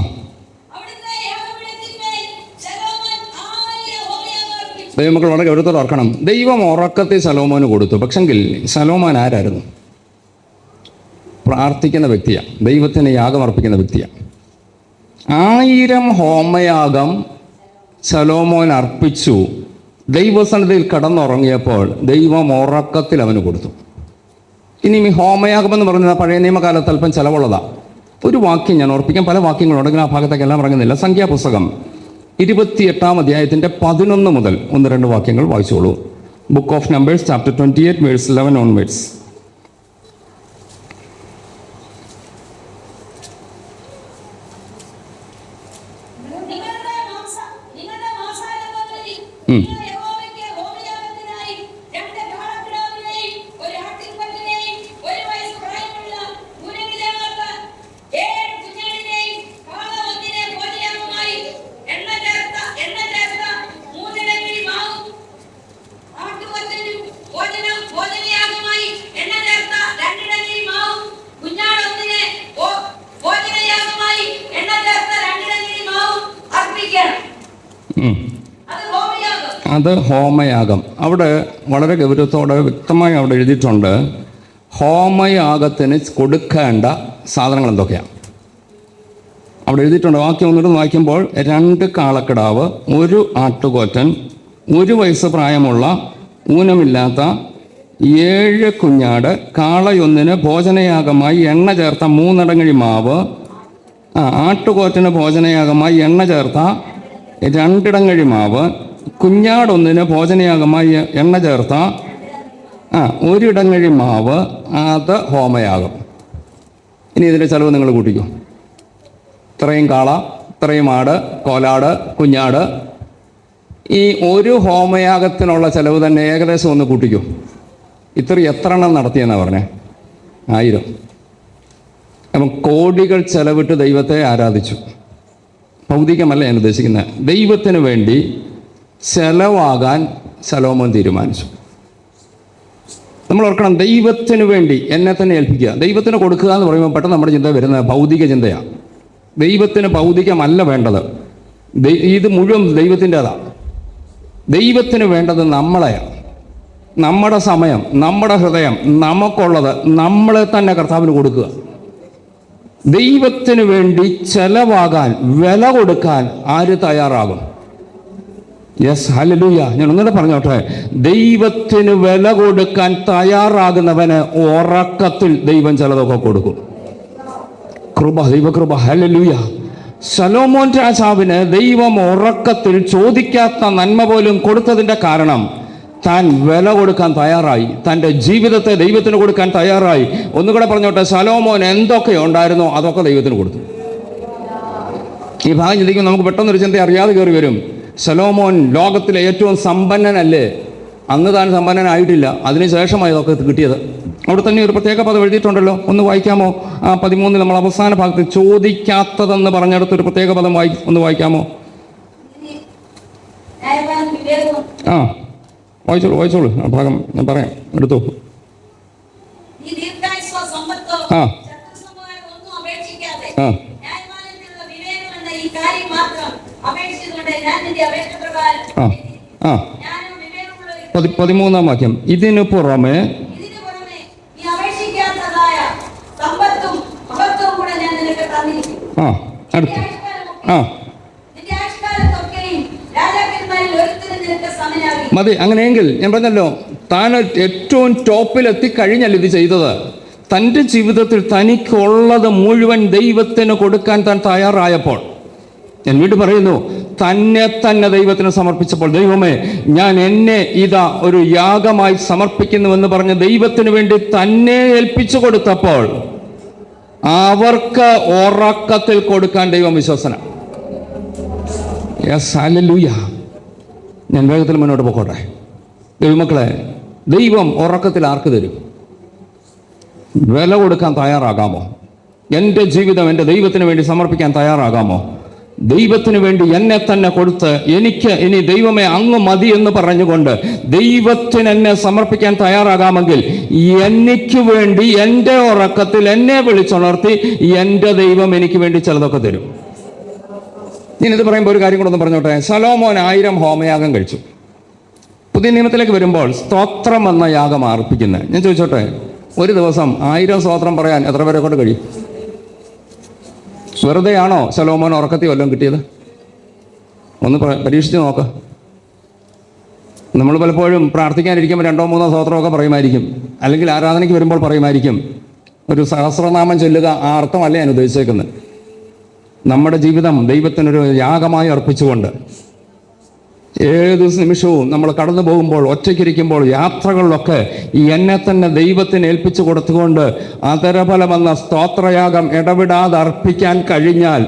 ദൈവമക്കൾ വളരെ ഗൗരവത്തോടെ ഓർക്കണം. ദൈവം ഉറക്കത്തെ ശലോമോന് കൊടുത്തു. പക്ഷെങ്കിൽ ശലോമോൻ ആരായിരുന്നു? പ്രാർത്ഥിക്കുന്ന വ്യക്തിയാണ്, ദൈവത്തിന് യാഗം അർപ്പിക്കുന്ന വ്യക്തിയാണ്. 1000 ഹോമയാഗം ശലോമോൻ അർപ്പിച്ചു. ദൈവസന്നിധിയിൽ കടന്നുറങ്ങിയപ്പോൾ ദൈവം ഉറക്കത്തിൽ അവന് കൊടുത്തു. ഇനി ഈ ഹോമയാഗം എന്ന് പറയുന്നത് പഴയ നിയമകാലത്ത് അല്പം ചിലവുള്ളതാണ്. ഒരു വാക്യം ഞാൻ ഓർപ്പിക്കാം, പല വാക്യങ്ങളുണ്ടെങ്കിൽ ആ ഭാഗത്തേക്ക് എല്ലാം ഇറങ്ങുന്നില്ല. സംഖ്യാപുസ്തകം 28-ാം അധ്യായത്തിൻ്റെ 11 മുതൽ 1-2 വാക്യങ്ങൾ വായിച്ചോളൂ. Book of Numbers chapter 28 verses 11 onwards. അത് ഹോമയാഗം. അവിടെ വളരെ ഗൗരവത്തോടെ വ്യക്തമായി അവിടെ എഴുതിയിട്ടുണ്ട്, ഹോമയാഗത്തിന് കൊടുക്കേണ്ട സാധനങ്ങൾ എന്തൊക്കെയാണ് അവിടെ എഴുതിയിട്ടുണ്ട്. വാക്യം ഒന്നുകൂടെ വായിക്കുമ്പോൾ 2 കാളക്കിടാവ്, 1 ആട്ടുകൊറ്റൻ, 1 വയസ്സ് പ്രായമുള്ള ഊനമില്ലാത്ത 7 കുഞ്ഞാട്, കാളയൊന്നിന് ഭോജനയാഗമായി എണ്ണ ചേർത്ത 3 അടങ്ങഴി മാവ്, ആട്ടുകൊറ്റന് ഭോജനയാഗമായി എണ്ണ ചേർത്ത 2 ഇടങ്ങഴി മാവ്, കുഞ്ഞാടൊന്നിന് ഭോജനയാഗമായി എണ്ണ ചേർത്ത 1 ഇടങ്ങഴി മാവ്, അത് ഹോമയാഗം. ഇനി ഇതിൻ്റെ ചെലവ് നിങ്ങൾ കൂട്ടിക്കോ. ഇത്രയും കാള, ഇത്രയും ആട്, കോലാട്, കുഞ്ഞാട്, ഈ ഒരു ഹോമയാഗത്തിനുള്ള ചെലവ് തന്നെ ഏകദേശം ഒന്ന് കൂട്ടിക്കോ. എത്ര എണ്ണം നടത്തിയെന്നാണ് പറഞ്ഞേ? 1000. അപ്പം കോടികൾ ചെലവിട്ട് ദൈവത്തെ ആരാധിച്ചു. ഭൗതികമല്ല ഞാൻ ഉദ്ദേശിക്കുന്നത്. ദൈവത്തിന് വേണ്ടി ചെലവാകാൻ ശലോമോൻ തീരുമാനിച്ചു. നമ്മൾ ഓർക്കണം, ദൈവത്തിന് വേണ്ടി എന്നെ തന്നെ ഏൽപ്പിക്കുക. ദൈവത്തിന് കൊടുക്കുക എന്ന് പറയുമ്പോൾ പെട്ടെന്ന് നമ്മുടെ ചിന്ത വരുന്നത് ഭൗതിക ചിന്തയാണ്. ദൈവത്തിന് ഭൗതികമല്ല വേണ്ടത്, ഇത് മുഴുവൻ ദൈവത്തിൻ്റെതാണ്. ദൈവത്തിന് വേണ്ടത് നമ്മളെയാണ്. നമ്മുടെ സമയം, നമ്മുടെ ഹൃദയം, നമുക്കുള്ളത് നമ്മളെ തന്നെ കർത്താവിന് കൊടുക്കുക. ദൈവത്തിന് വേണ്ടി ചെലവാകാൻ, വില കൊടുക്കാൻ ആര് തയ്യാറാകും? Yes, hallelujah. ഞാൻ ഒന്നുകൂടെ പറഞ്ഞോട്ടെ. ദൈവത്തിന് വില കൊടുക്കാൻ തയ്യാറാകുന്നവന് ഉറക്കത്തിൽ ദൈവം ചിലതൊക്കെ കൊടുക്കും. കൃപ, ദൈവകൃപ, ഹല്ലേലൂയ. ശലോമോൻ രാജാവിന് ദൈവം ഉറക്കത്തിൽ ചോദിക്കാത്ത നന്മ പോലും കൊടുത്തതിൻ്റെ കാരണം താൻ വില കൊടുക്കാൻ തയ്യാറായി, തൻ്റെ ജീവിതത്തെ ദൈവത്തിന് കൊടുക്കാൻ തയ്യാറായി. ഒന്നുകൂടെ പറഞ്ഞോട്ടെ, ശലോമോൻ എന്തൊക്കെ ഉണ്ടായിരുന്നോ അതൊക്കെ ദൈവത്തിന് കൊടുത്തു. ഈ ഭാഗം ചിന്തിക്കുമ്പോൾ നമുക്ക് പെട്ടെന്നൊരു ചിന്ത അറിയാതെ കയറി വരും. ശലോമോൻ ലോകത്തിലെ ഏറ്റവും സമ്പന്നനല്ലേ? അന്ന് താൻ സമ്പന്നനായിട്ടില്ല, അതിനുശേഷമായി ഇതൊക്കെ കിട്ടിയത്. അവിടെ തന്നെ ഒരു പ്രത്യേക പദം എഴുതിയിട്ടുണ്ടല്ലോ, ഒന്ന് വായിക്കാമോ? 13 നമ്മൾ അവസാന ഭാഗത്ത് ചോദിക്കാത്തതെന്ന് പറഞ്ഞെടുത്ത് ഒരു പ്രത്യേക പദം ഒന്ന് വായിക്കാമോ? വായിച്ചോളൂ ആ ഭാഗം ഞാൻ പറയാം, എടുത്തു. ആ ആ 13-ാം വാക്യം. ഇതിനു പുറമെ അടുത്ത് മതി. അങ്ങനെയെങ്കിൽ ഞാൻ പറഞ്ഞല്ലോ, താൻ ഏറ്റവും ടോപ്പിലെത്തിക്കഴിഞ്ഞല്ല ഇത് ചെയ്തത്. തൻ്റെ ജീവിതത്തിൽ തനിക്കുള്ളത് മുഴുവൻ ദൈവത്തിന് കൊടുക്കാൻ താൻ തയ്യാറായപ്പോൾ, ഞാൻ വീണ്ടും പറയുന്നു, തന്നെ ദൈവത്തിന് സമർപ്പിച്ചപ്പോൾ, ദൈവമേ ഞാൻ എന്നെ ഇതാ ഒരു യാഗമായി സമർപ്പിക്കുന്നുവെന്ന് പറഞ്ഞ് ദൈവത്തിന് വേണ്ടി തന്നെ ഏൽപ്പിച്ചു കൊടുത്തപ്പോൾ അവർക്ക് ഉറക്കത്തിൽ കൊടുക്കാൻ ദൈവം വിശ്വസന. Yes, hallelujah. ഞാൻ വേഗത്തിൽ മുന്നോട്ട് പോകട്ടെ. ദൈവമക്കളെ, ദൈവം ഉറക്കത്തിൽ ആർക്ക് തരും? വില കൊടുക്കാൻ തയ്യാറാകാമോ? എൻ്റെ ജീവിതം എൻ്റെ ദൈവത്തിന് വേണ്ടി സമർപ്പിക്കാൻ തയ്യാറാകാമോ? ദൈവത്തിന് വേണ്ടി എന്നെ തന്നെ കൊടുത്ത് എനിക്ക് ഇനി ദൈവമേ അങ്ങ് മതി എന്ന് പറഞ്ഞുകൊണ്ട് ദൈവത്തിന് എന്നെ സമർപ്പിക്കാൻ തയ്യാറാകാമെങ്കിൽ എനിക്ക് വേണ്ടി എൻ്റെ ഉറക്കത്തിൽ എന്നെ വിളിച്ചുണർത്തി എൻ്റെ ദൈവം എനിക്ക് വേണ്ടി ചിലതൊക്കെ തരും. ഞാനിത് പറയുമ്പോൾ ഒരു കാര്യം കൂടെ ഒന്ന് പറഞ്ഞോട്ടെ. ശലോമോൻ 1000 ഹോമയാഗം കഴിച്ചു. പുതിയ നിയമത്തിലേക്ക് വരുമ്പോൾ സ്തോത്രം എന്ന യാഗം അർപ്പിക്കുന്നത്. ഞാൻ ചോദിച്ചോട്ടെ, ഒരു ദിവസം 1000 സ്തോത്രം പറയാൻ എത്ര പേരെ കൊണ്ട് കഴിയും? വെറുതെയാണോ ശലോമോൻ ഉറക്കത്തിൽ വല്ലതും കിട്ടിയത്? ഒന്ന് പരീക്ഷിച്ച് നോക്ക. നമ്മൾ പലപ്പോഴും പ്രാർത്ഥിക്കാനിരിക്കുമ്പോൾ 2-3 സ്തോത്രമൊക്കെ പറയുമായിരിക്കും, അല്ലെങ്കിൽ ആരാധനയ്ക്ക് വരുമ്പോൾ പറയുമായിരിക്കും. ഒരു സഹസ്രനാമം ചൊല്ലുക, ആ അർത്ഥമല്ല ഞാൻ ഉദ്ദേശിക്കുന്നത്. നമ്മുടെ ജീവിതം ദൈവത്തിനൊരു യാഗമായി അർപ്പിച്ചുകൊണ്ട് ഏത് നിമിഷവും നമ്മൾ കടന്നു പോകുമ്പോൾ, ഒറ്റയ്ക്കിരിക്കുമ്പോൾ, യാത്രകളിലൊക്കെ ഈ എന്നെ തന്നെ ദൈവത്തിന് ഏൽപ്പിച്ചു കൊടുത്തുകൊണ്ട് അതരഫലമെന്ന സ്തോത്രയാഗം ഇടവിടാതെ അർപ്പിക്കാൻ കഴിഞ്ഞാൽ,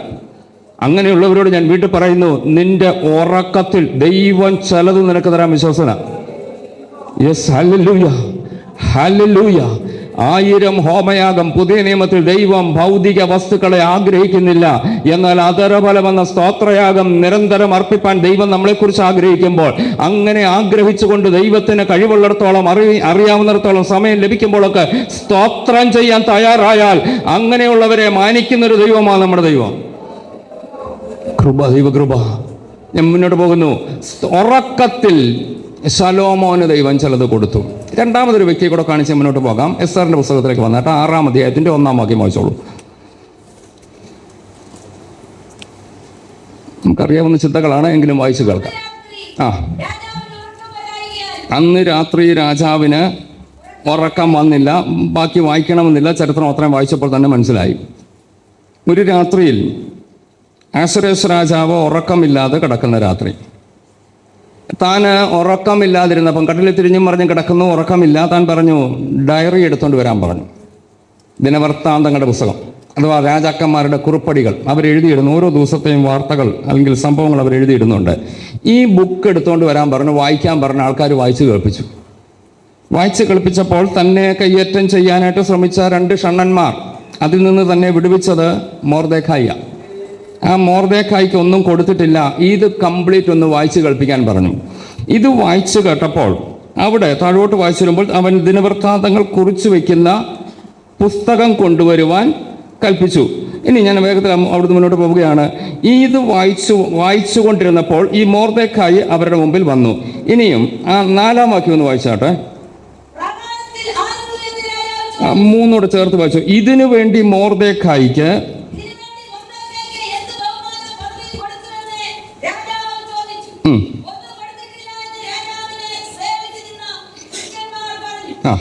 അങ്ങനെയുള്ളവരോട് ഞാൻ വീട്ടിൽ പറയുന്നു, നിന്റെ ഉറക്കത്തിൽ ദൈവം ചിലത് നിനക്ക് തരാൻ വിശ്വസന. യെസ്, ഹല്ലേലൂയ, ഹല്ലേലൂയ. 1000 ഹോമയാഗം. പുതിയ നിയമത്തിൽ ദൈവം ഭൗതിക വസ്തുക്കളെ ആഗ്രഹിക്കുന്നില്ല, എന്നാൽ അതരഫലമെന്ന സ്തോത്രയാഗം നിരന്തരം അർപ്പിപ്പാൻ ദൈവം നമ്മളെക്കുറിച്ച് ആഗ്രഹിക്കുമ്പോൾ, അങ്ങനെ ആഗ്രഹിച്ചുകൊണ്ട് ദൈവത്തിന് കഴിവുള്ളിടത്തോളം അറിയാവുന്നിടത്തോളം സമയം ലഭിക്കുമ്പോഴൊക്കെ സ്തോത്രം ചെയ്യാൻ തയ്യാറായാൽ അങ്ങനെയുള്ളവരെ മാനിക്കുന്നൊരു ദൈവമാണ് നമ്മുടെ ദൈവം. കൃപ, ദൈവകൃപ. ഞാൻ മുന്നോട്ട് പോകുന്നു. ഉറക്കത്തിൽ ശലോമോന് ദൈവം ചിലത് കൊടുത്തു. രണ്ടാമതൊരു വ്യക്തിയെ കൂടെ കാണിച്ച് മുന്നോട്ട് പോകാം. എസ്തറിന്റെ പുസ്തകത്തിലേക്ക് വന്നിട്ട് 6-ാം അധ്യായത്തിന്റെ 1-ാം വാക്യം വായിച്ചോളൂ. നമുക്കറിയാവുന്ന ചിന്തകളാണ്, എങ്കിലും വായിച്ചു കേൾക്കാം. അന്ന് രാത്രി രാജാവിന് ഉറക്കം വന്നില്ല. ബാക്കി വായിക്കണമെന്നില്ല, ചരിത്രം അത്രയും വായിച്ചപ്പോൾ തന്നെ മനസ്സിലായി. ഒരു രാത്രിയിൽ ആശ്വരേഷ് രാജാവ് ഉറക്കമില്ലാതെ കിടക്കുന്ന രാത്രി. താൻ ഉറക്കമില്ലാതിരുന്നപ്പം കട്ടിലിൽ തിരിഞ്ഞും പറഞ്ഞും കിടക്കുന്നു, ഉറക്കമില്ല. താൻ പറഞ്ഞു, ഡയറി എടുത്തുകൊണ്ട് വരാൻ പറഞ്ഞു. ദിനവൃത്താന്തങ്ങളുടെ പുസ്തകം, അഥവാ രാജാക്കന്മാരുടെ കുറിപ്പടികൾ അവരെഴുതിയിടുന്നു. ഓരോ ദിവസത്തെയും വാർത്തകൾ അല്ലെങ്കിൽ സംഭവങ്ങൾ അവരെഴുതിയിടുന്നുണ്ട്. ഈ ബുക്ക് എടുത്തുകൊണ്ട് വരാൻ പറഞ്ഞു, വായിക്കാൻ പറഞ്ഞ ആൾക്കാർ വായിച്ച് കേൾപ്പിച്ചു. വായിച്ച് കേൾപ്പിച്ചപ്പോൾ തന്നെ കയ്യേറ്റം ചെയ്യാനായിട്ട് ശ്രമിച്ച 2 ഷണ്ണന്മാർ, അതിൽ നിന്ന് തന്നെ വിടുവിച്ചത് മൊർദെഖായിയാ. ആ മൊർദെഖായിക്ക് ഒന്നും കൊടുത്തിട്ടില്ല. ഇത് കംപ്ലീറ്റ് ഒന്ന് വായിച്ച് കേൾപ്പിക്കാൻ പറഞ്ഞു. ഇത് വായിച്ചു കേട്ടപ്പോൾ അവിടെ താഴോട്ട് വായിച്ചു വരുമ്പോൾ അവൻ ദിനവൃത്താന്തങ്ങൾ കുറിച്ചു വയ്ക്കുന്ന പുസ്തകം കൽപ്പിച്ചു. ഇനി ഞാൻ വേഗത്തിൽ അവിടുന്ന് മുന്നോട്ട് പോവുകയാണ്. ഇത് വായിച്ചു കൊണ്ടിരുന്നപ്പോൾ ഈ മൊർദെഖായി അവരുടെ മുമ്പിൽ വന്നു. ഇനിയും ആ 4-ാം വാക്യം ഒന്ന് വായിച്ചാട്ടെ. മൂന്നോട് ചേർത്ത് വായിച്ചു. ഇതിനു വേണ്ടി മൊർദെഖായിക്ക് ആ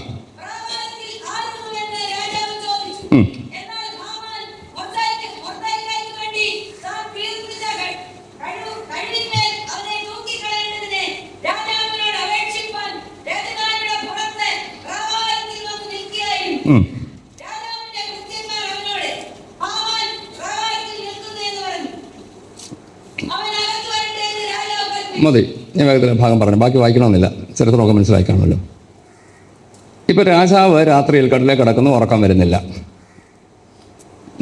മതി, ഞാൻ വേഗത്തിൽ ഭാഗം പറഞ്ഞു, ബാക്കി വായിക്കണമെന്നില്ല, ചരിത്രമൊക്കെ മനസ്സിലായി കാണുമല്ലോ. ഇപ്പം രാജാവ് രാത്രിയിൽ കടലിൽ കിടക്കുന്നു, ഉറക്കം വരുന്നില്ല.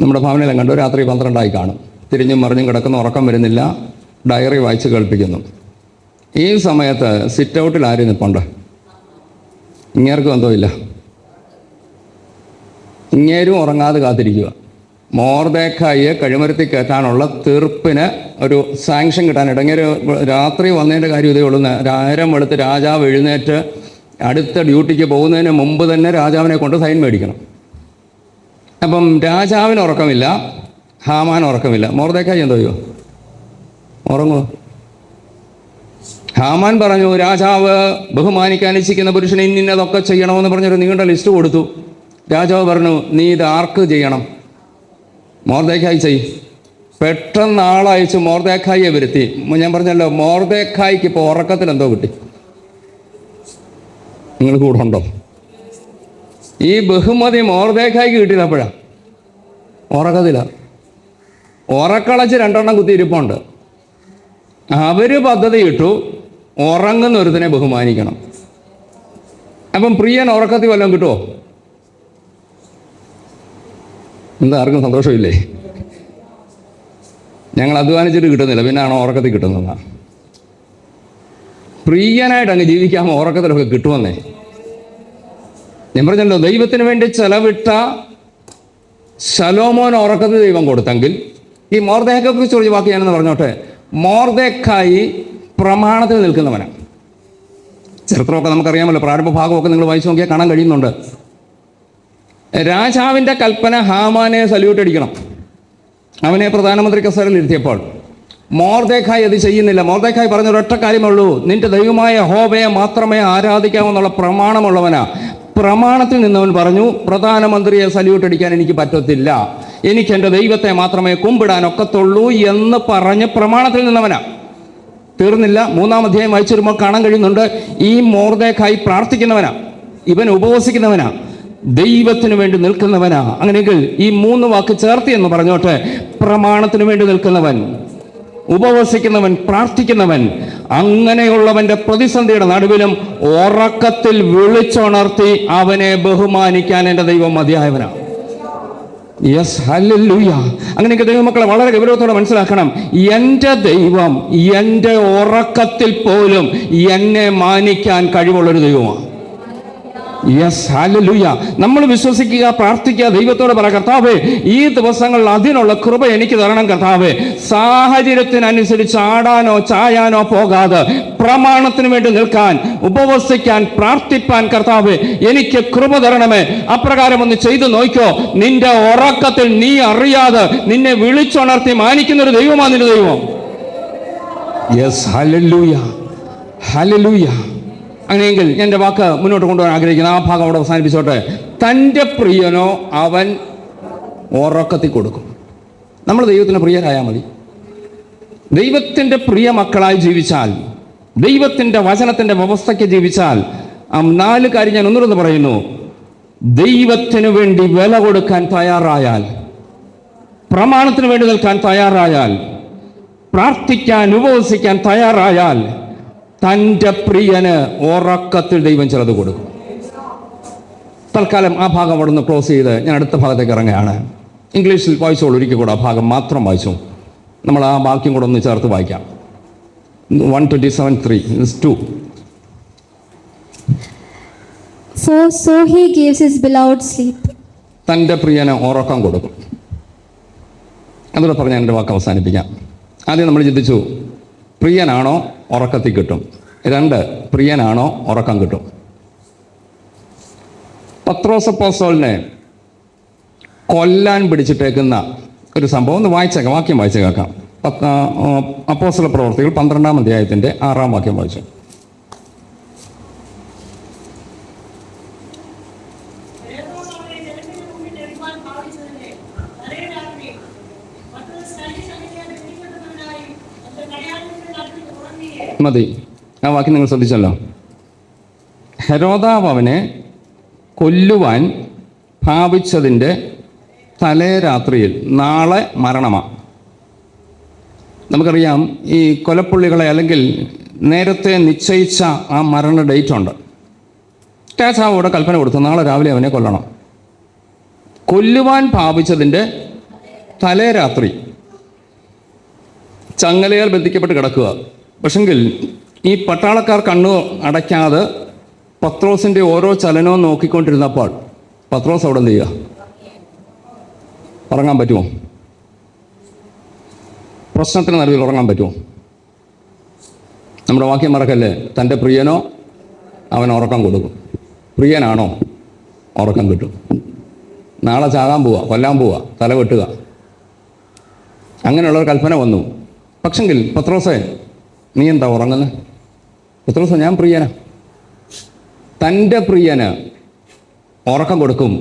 നമ്മുടെ ഭാവനയിലും കണ്ടു, രാത്രി 12 കാണും, തിരിഞ്ഞും മറിഞ്ഞും കിടക്കുന്നു, ഉറക്കം വരുന്നില്ല, ഡയറി വായിച്ച് കേൾപ്പിക്കുന്നു. ഈ സമയത്ത് സിറ്റ് ഔട്ടിൽ ആര് നിൽപ്പുണ്ട്? ഇങ്ങേർക്കും എന്തോ ഇല്ല, ഇങ്ങേരും ഉറങ്ങാതെ കാത്തിരിക്കുക. മൊർദെഖായിയെ കഴിമരത്തി കയറ്റാനുള്ള തീർപ്പിന് ഒരു സാങ്ഷൻ കിട്ടാനായിട്ട്. ഇങ്ങനെ രാത്രി വന്നതിൻ്റെ കാര്യം ഇതേ ഉള്ളൂ. നേരം വെളുത്ത് രാജാവ് എഴുന്നേറ്റ് അടുത്ത ഡ്യൂട്ടിക്ക് പോകുന്നതിന് മുമ്പ് തന്നെ രാജാവിനെ കൊണ്ട് സൈൻ മേടിക്കണം. അപ്പം രാജാവിന് ഉറക്കമില്ല, ഹാമാൻ ഉറക്കമില്ല. മൊർദെഖായി എന്തോ ചെയ്യോ? ഉറങ്ങുമോ? ഹാമാൻ പറഞ്ഞു, രാജാവ് ബഹുമാനിക്കാൻ ഇച്ഛിക്കുന്ന പുരുഷനെ ഇന്നതൊക്കെ ചെയ്യണമെന്ന് പറഞ്ഞൊരു നീണ്ട ലിസ്റ്റ് കൊടുത്തു. രാജാവ് പറഞ്ഞു, നീ ഇത് ആർക്ക് ചെയ്യണം? മൊർദെഖായി ചെയ്യും. പെട്ടെന്ന് ആളയച്ച് മൊർദെഖായിയെ വരുത്തി. ഞാൻ പറഞ്ഞല്ലോ, മൊർദെഖായിക്ക് ഇപ്പോൾ ഉറക്കത്തിൽ എന്തോ കിട്ടി. നിങ്ങൾ കൂടെ ഉണ്ടോ? ഈ ബഹുമതി മൊർദെഖായിക്ക് കിട്ടിയപ്പോഴാ ഉറക്കത്തില്ല. ഉറക്കളച്ച് 2 കുത്തിയിരിപ്പുണ്ട്. അവർ പദ്ധതി ഇട്ടു, ഉറങ്ങുന്ന ഒരുത്തിനെ ബഹുമാനിക്കണം. അപ്പം പ്രിയൻ ഉറക്കത്തിൽ വല്ലതും കിട്ടുമോ? എന്താ, ആർക്കും സന്തോഷമില്ലേ? ഞങ്ങൾ അധ്വാനിച്ചിട്ട് കിട്ടുന്നില്ല, പിന്നെ ആണോ ഉറക്കത്തിൽ കിട്ടുന്നതാണ്? പ്രിയനായിട്ട് അങ്ങ് ജീവിക്കാമോ? ഉറക്കത്തിലൊക്കെ കിട്ടുമെന്നേ. ഞാൻ പറഞ്ഞല്ലോ, ദൈവത്തിന് വേണ്ടി ചെലവിട്ട ശലോമോൻ ഉറക്കത്തിൽ ദൈവം കൊടുത്തെങ്കിൽ, ഈ മൊർദെഖായിയെ കുറിച്ച് ഒരു വാക്ക് ഞാനെന്ന് പറഞ്ഞോട്ടെ. മൊർദെഖായി പ്രമാണത്തിൽ നിൽക്കുന്നവനാണ്. ചരിത്രമൊക്കെ നമുക്കറിയാമല്ലോ, പ്രാരംഭ ഭാഗമൊക്കെ നിങ്ങൾ വായിച്ചു നോക്കിയാൽ കാണാൻ കഴിയുന്നുണ്ട്. രാജാവിൻ്റെ കൽപ്പന ഹാമാനെ സല്യൂട്ട് അടിക്കണം. അവനെ പ്രധാനമന്ത്രി കസേരയിൽ ഇരുത്തിയപ്പോൾ മൊർദെഖായി അത് ചെയ്യുന്നില്ല. മൊർദെഖായി പറഞ്ഞ ഒരൊറ്റ കാര്യമേ ഉള്ളൂ, നിന്റെ ദൈവമായ യഹോവയെ മാത്രമേ ആരാധിക്കാമെന്നുള്ള പ്രമാണമുള്ളവനാ. പ്രമാണത്തിൽ നിന്നവൻ പറഞ്ഞു, പ്രധാനമന്ത്രിയെ സല്യൂട്ട് അടിക്കാൻ എനിക്ക് പറ്റത്തില്ല, എനിക്ക് എൻ്റെ ദൈവത്തെ മാത്രമേ കുമ്പിടാൻ ഒക്കത്തുള്ളൂ എന്ന് പറഞ്ഞ് പ്രമാണത്തിൽ നിന്നവനാ. തീർന്നില്ല. 3-ാം അധ്യായം വായിച്ചു വരുമ്പോൾ കാണാൻ കഴിയുന്നുണ്ട്, ഈ മൊർദെഖായി പ്രാർത്ഥിക്കുന്നവനാ, ഇവൻ ഉപവസിക്കുന്നവനാ, ദൈവത്തിന് വേണ്ടി നിൽക്കുന്നവനാ. അങ്ങനെയെങ്കിൽ ഈ 3 വാക്ക് ചേർത്തി എന്ന് പറഞ്ഞോട്ടെ. പ്രമാണത്തിന് വേണ്ടി നിൽക്കുന്നവൻ, ഉപവസിക്കുന്നവൻ, പ്രാർത്ഥിക്കുന്നവൻ. അങ്ങനെയുള്ളവന്റെ പ്രതിസന്ധിയുടെ നടുവിലും ഉറക്കത്തിൽ വിളിച്ചുണർത്തി അവനെ ബഹുമാനിക്കാൻ എൻ്റെ ദൈവം മതിയായവനാ. Yes, hallelujah. അങ്ങനെയൊക്കെ ദൈവമക്കളെ വളരെ ഗൗരവത്തോടെ മനസ്സിലാക്കണം. എൻ്റെ ദൈവം എൻ്റെ ഉറക്കത്തിൽ പോലും എന്നെ മാനിക്കാൻ കഴിവുള്ളൊരു ദൈവമാണ്. Yes, hallelujah. നമ്മൾ വിശ്വസിക്കുക, പ്രാർത്ഥിക്കുക, ദൈവത്തോട് പറ, കർത്താവേ ഈ ദിവസങ്ങളിൽ അതിനുള്ള കൃപ എനിക്ക് തരണം കർത്താവേ. സാഹചര്യത്തിനനുസരിച്ച് ആടാനോ ചായാനോ പോകാതെ പ്രമാണത്തിന് വേണ്ടി നിൽക്കാൻ, ഉപവസിക്കാൻ, പ്രാർത്ഥിപ്പാൻ കർത്താവേ എനിക്ക് കൃപ തരണമേ. അപ്രകാരം ഒന്ന് ചെയ്തു നോക്കിയോ, നിന്റെ ഉറക്കത്തിൽ നീ അറിയാതെ നിന്നെ വിളിച്ചുണർത്തി മാനിക്കുന്നൊരു ദൈവമാണ് നിന്റെ ദൈവം. യെസ്, ഹല്ലേലൂയ, ഹല്ലേലൂയ. അങ്ങനെയെങ്കിൽ എൻ്റെ വാക്ക് മുന്നോട്ട് കൊണ്ടുപോകാൻ ആഗ്രഹിക്കുന്ന ആ ഭാഗം അവിടെ അവസാനിപ്പിച്ചോട്ടെ. തൻ്റെ പ്രിയനോ അവൻ ഉറക്കത്തിൽ കൊടുക്കും. നമ്മൾ ദൈവത്തിന് പ്രിയരായാൽ മതി. ദൈവത്തിൻ്റെ പ്രിയ മക്കളായി ജീവിച്ചാൽ, ദൈവത്തിൻ്റെ വചനത്തിൻ്റെ വ്യവസ്ഥയ്ക്ക് ജീവിച്ചാൽ, 4 കാര്യം ഞാൻ ഒന്നുകൂടെ പറയുന്നു. ദൈവത്തിന് വേണ്ടി വില കൊടുക്കാൻ തയ്യാറായാൽ, പ്രമാണത്തിന് വേണ്ടി നിൽക്കാൻ തയ്യാറായാൽ, പ്രാർത്ഥിക്കാൻ, ഉപവസിക്കാൻ തയ്യാറായാൽ, തൻ്റെ പ്രിയന് ഉറക്കത്തിൽ ദൈവം ചിലത് കൊടുക്കും. തൽക്കാലം ആ ഭാഗം അവിടെ നിന്ന് ക്ലോസ് ചെയ്ത് ഞാൻ അടുത്ത ഭാഗത്തേക്ക് ഇറങ്ങുകയാണ്. ഇംഗ്ലീഷിൽ വായിച്ചോളൂ, ഒരിക്കൽ കൂടെ ആ ഭാഗം മാത്രം വായിച്ചു. നമ്മൾ ആ വാക്യം കൂടെ ഒന്ന് ചേർത്ത് വായിക്കാം. 127:3 For so he gives his beloved sleep. തൻ്റെ പ്രിയന് ഉറക്കം കൊടുക്കും. അതുകൂടെ പറഞ്ഞാൽ എൻ്റെ വാക്ക് അവസാനിപ്പിക്കാം. ആദ്യം നമ്മൾ ചിന്തിച്ചു, പ്രിയനാണോ ഉറക്കത്തിൽ കിട്ടും. 2, പ്രിയനാണോ ഉറക്കം കിട്ടും. പത്രോസ് അപ്പോസ്തലനെ കൊല്ലാൻ പിടിച്ചിട്ടേക്കുന്ന ഒരു സംഭവം ഒന്ന് വായിച്ചേക്കാം, വാക്യം വായിച്ചു കേൾക്കാം. അപ്പോസ്തല പ്രവർത്തികൾ 12-ാം അധ്യായത്തിൻ്റെ 6-ാം വാക്യം വായിച്ചു. മതി, ആ വാക്യം നിങ്ങൾ ശ്രദ്ധിച്ചല്ലോ. ഹെരോദാവ് അവനെ കൊല്ലുവാൻ ഭാവിച്ചതിൻ്റെ തലേ രാത്രിയിൽ, നാളെ മരണമാണ്. നമുക്കറിയാം ഈ കൊലപ്പുള്ളികളെ അല്ലെങ്കിൽ നേരത്തെ നിശ്ചയിച്ച ആ മരണ ഡേറ്റ് ഉണ്ട്. രാജാവോട് കൽപ്പന കൊടുത്തു, നാളെ രാവിലെ അവനെ കൊല്ലണം. കൊല്ലുവാൻ ഭാവിച്ചതിൻ്റെ തലേ രാത്രി ചങ്ങലയാൽ ബന്ധിക്കപ്പെട്ട് കിടക്കുക. പക്ഷെങ്കിൽ ഈ പട്ടാളക്കാർ കണ്ണു അടയ്ക്കാതെ പത്രോസിൻ്റെ ഓരോ ചലനവും നോക്കിക്കൊണ്ടിരുന്നപ്പോൾ പത്രോസ് അവിടെ എന്ത് ചെയ്യുക? ഉറങ്ങാൻ പറ്റുമോ? പ്രശ്നത്തിന് നടുവിൽ ഉറങ്ങാൻ പറ്റുമോ? നമ്മുടെ വാക്യം മറക്കല്ലേ, തൻ്റെ പ്രിയനോ അവൻ ഉറക്കം കൊടുക്കും. പ്രിയനാണോ ഉറക്കം കിട്ടും. നാളെ ചാകാൻ പോവുക, കൊല്ലാൻ പോവുക, തല വെട്ടുക, അങ്ങനെയുള്ളൊരു കൽപ്പന വന്നു. പക്ഷെങ്കിൽ പത്രോസേ, നീ എന്താ ഉറങ്ങുന്നത്? പത്രോസേ, ഞാൻ പ്രിയനാ. തൻ്റെ പ്രിയന് ഉറക്കം കൊടുക്കും.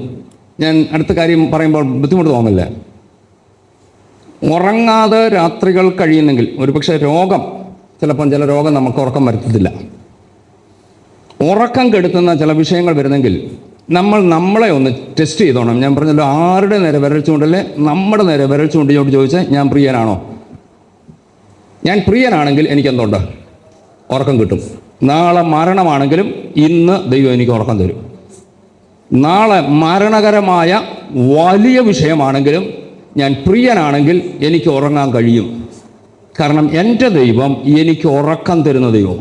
ഞാൻ അടുത്ത കാര്യം പറയുമ്പോൾ ബുദ്ധിമുട്ട് തോന്നില്ല. ഉറങ്ങാതെ രാത്രികൾ കഴിയുന്നെങ്കിൽ, ഒരുപക്ഷെ രോഗം, ചിലപ്പം ചില രോഗം നമുക്ക് ഉറക്കം വരുത്തത്തില്ല. ഉറക്കം കെടുത്തുന്ന ചില വിഷയങ്ങൾ വരുന്നെങ്കിൽ നമ്മളെ ഒന്ന് ടെസ്റ്റ് ചെയ്തോണം. ഞാൻ പറഞ്ഞല്ലോ, ആരുടെ നേരെ വിരൽ ചൂണ്ടല്ലേ? നമ്മുടെ നേരെ വിരൽ ചൂണ്ടിയോട് ചോദിച്ചാൽ ഞാൻ പ്രിയനാണോ? ഞാൻ പ്രിയനാണെങ്കിൽ എനിക്കെന്തുണ്ട്? ഉറക്കം കിട്ടും. നാളെ മരണമാണെങ്കിലും ഇന്ന് ദൈവം എനിക്ക് ഉറക്കം തരും. നാളെ മരണകരമായ വലിയ വിഷയമാണെങ്കിലും ഞാൻ പ്രിയനാണെങ്കിൽ എനിക്ക് ഉറങ്ങാൻ കഴിയും. കാരണം എൻ്റെ ദൈവം എനിക്ക് ഉറക്കം തരുന്ന ദൈവം.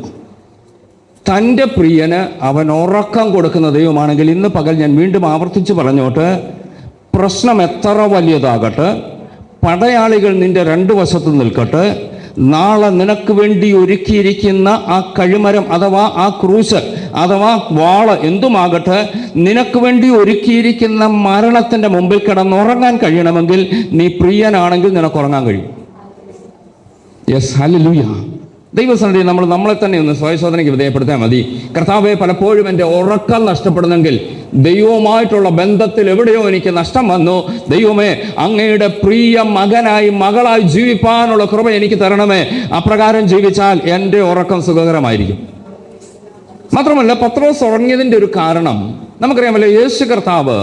തൻ്റെ പ്രിയന് അവൻ ഉറക്കം കൊടുക്കുന്ന ദൈവമാണെങ്കിൽ ഇന്ന് പകൽ ഞാൻ വീണ്ടും ആവർത്തിച്ച് പറഞ്ഞോട്ട്, പ്രശ്നം എത്ര വലിയതാകട്ടെ, പടയാളികൾ നിൻ്റെ രണ്ട് വശത്ത് നിൽക്കട്ടെ, നാളെ നിനക്ക് വേണ്ടി ഒരുക്കിയിരിക്കുന്ന ആ കഴുമരം അഥവാ ആ ക്രൂശ് അഥവാ വാള് എന്തുമാകട്ടെ, നിനക്ക് വേണ്ടി ഒരുക്കിയിരിക്കുന്ന മരണത്തിൻ്റെ മുമ്പിൽ കിടന്നുറങ്ങാൻ കഴിയണമെങ്കിൽ നീ പ്രിയനാണെങ്കിൽ നിനക്ക് ഉറങ്ങാൻ കഴിയും. Yes, hallelujah. ദൈവസന്നിധിയിൽ നമ്മളെ തന്നെ ഒന്ന് സ്വയശോധനയ്ക്ക് വിധേയപ്പെടുത്താൻ മതി. കർത്താവെ, പലപ്പോഴും എൻ്റെ ഉറക്കം നഷ്ടപ്പെടുന്നെങ്കിൽ, ദൈവവുമായിട്ടുള്ള ബന്ധത്തിൽ എവിടെയോ എനിക്ക് നഷ്ടം വന്നു. ദൈവമേ, അങ്ങയുടെ പ്രിയ മകനായി മകളായി ജീവിപ്പാനുള്ള കൃപ എനിക്ക് തരണമേ. അപ്രകാരം ജീവിച്ചാൽ എൻ്റെ ഉറക്കം സുഖകരമായിരിക്കും. മാത്രമല്ല, പത്രോസ് ഉറങ്ങിയതിൻ്റെ ഒരു കാരണം നമുക്കറിയാമല്ലോ. യേശു കർത്താവ്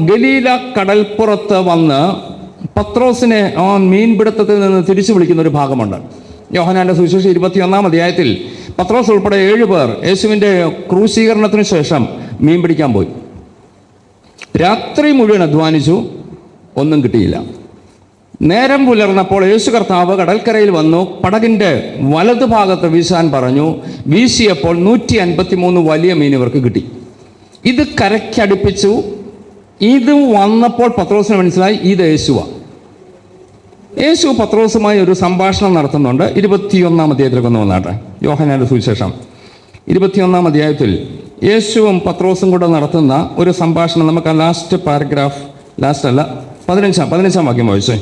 ഗലീല കടൽപ്പുറത്ത് വന്ന് പത്രോസിനെ മീൻപിടുത്തത്തിൽ നിന്ന് തിരിച്ചു വിളിക്കുന്ന ഒരു ഭാഗമുണ്ട്. യോഹന്നാന്റെ സുവിശേഷം 21-ാം അധ്യായത്തിൽ പത്രോസ് ഉൾപ്പെടെ 7 പേർ യേശുവിൻ്റെ ക്രൂശീകരണത്തിന് ശേഷം മീൻ പിടിക്കാൻ പോയി. രാത്രി മുഴുവൻ അധ്വാനിച്ചു, ഒന്നും കിട്ടിയില്ല. നേരം പുലർന്നപ്പോൾ യേശു കർത്താവ് കടൽക്കരയിൽ വന്നു, പടകിൻ്റെ വലതു ഭാഗത്ത് വീശാൻ പറഞ്ഞു. വീശിയപ്പോൾ 153 വലിയ മീൻ ഇവർക്ക് കിട്ടി. ഇത് കരയ്ക്കടുപ്പിച്ചു. ഇത് വന്നപ്പോൾ പത്രോസിന് മനസ്സിലായി ഇത് യേശുവാണ്. യേശു പത്രോസുമായി ഒരു സംഭാഷണം നടത്തുന്നുണ്ട്. 21-ാം അധ്യായത്തിലേക്ക് ഒന്ന് വന്നാട്ടെ. യോഹന്നാന്റെ സുവിശേഷം 21-ാം അധ്യായത്തിൽ യേശുവും പത്രോസും കൂടെ നടത്തുന്ന ഒരു സംഭാഷണം നമുക്ക് ലാസ്റ്റ് പാരഗ്രാഫ്, ലാസ്റ്റ് അല്ല, 15-ാം വാക്യം വായിച്ചേ.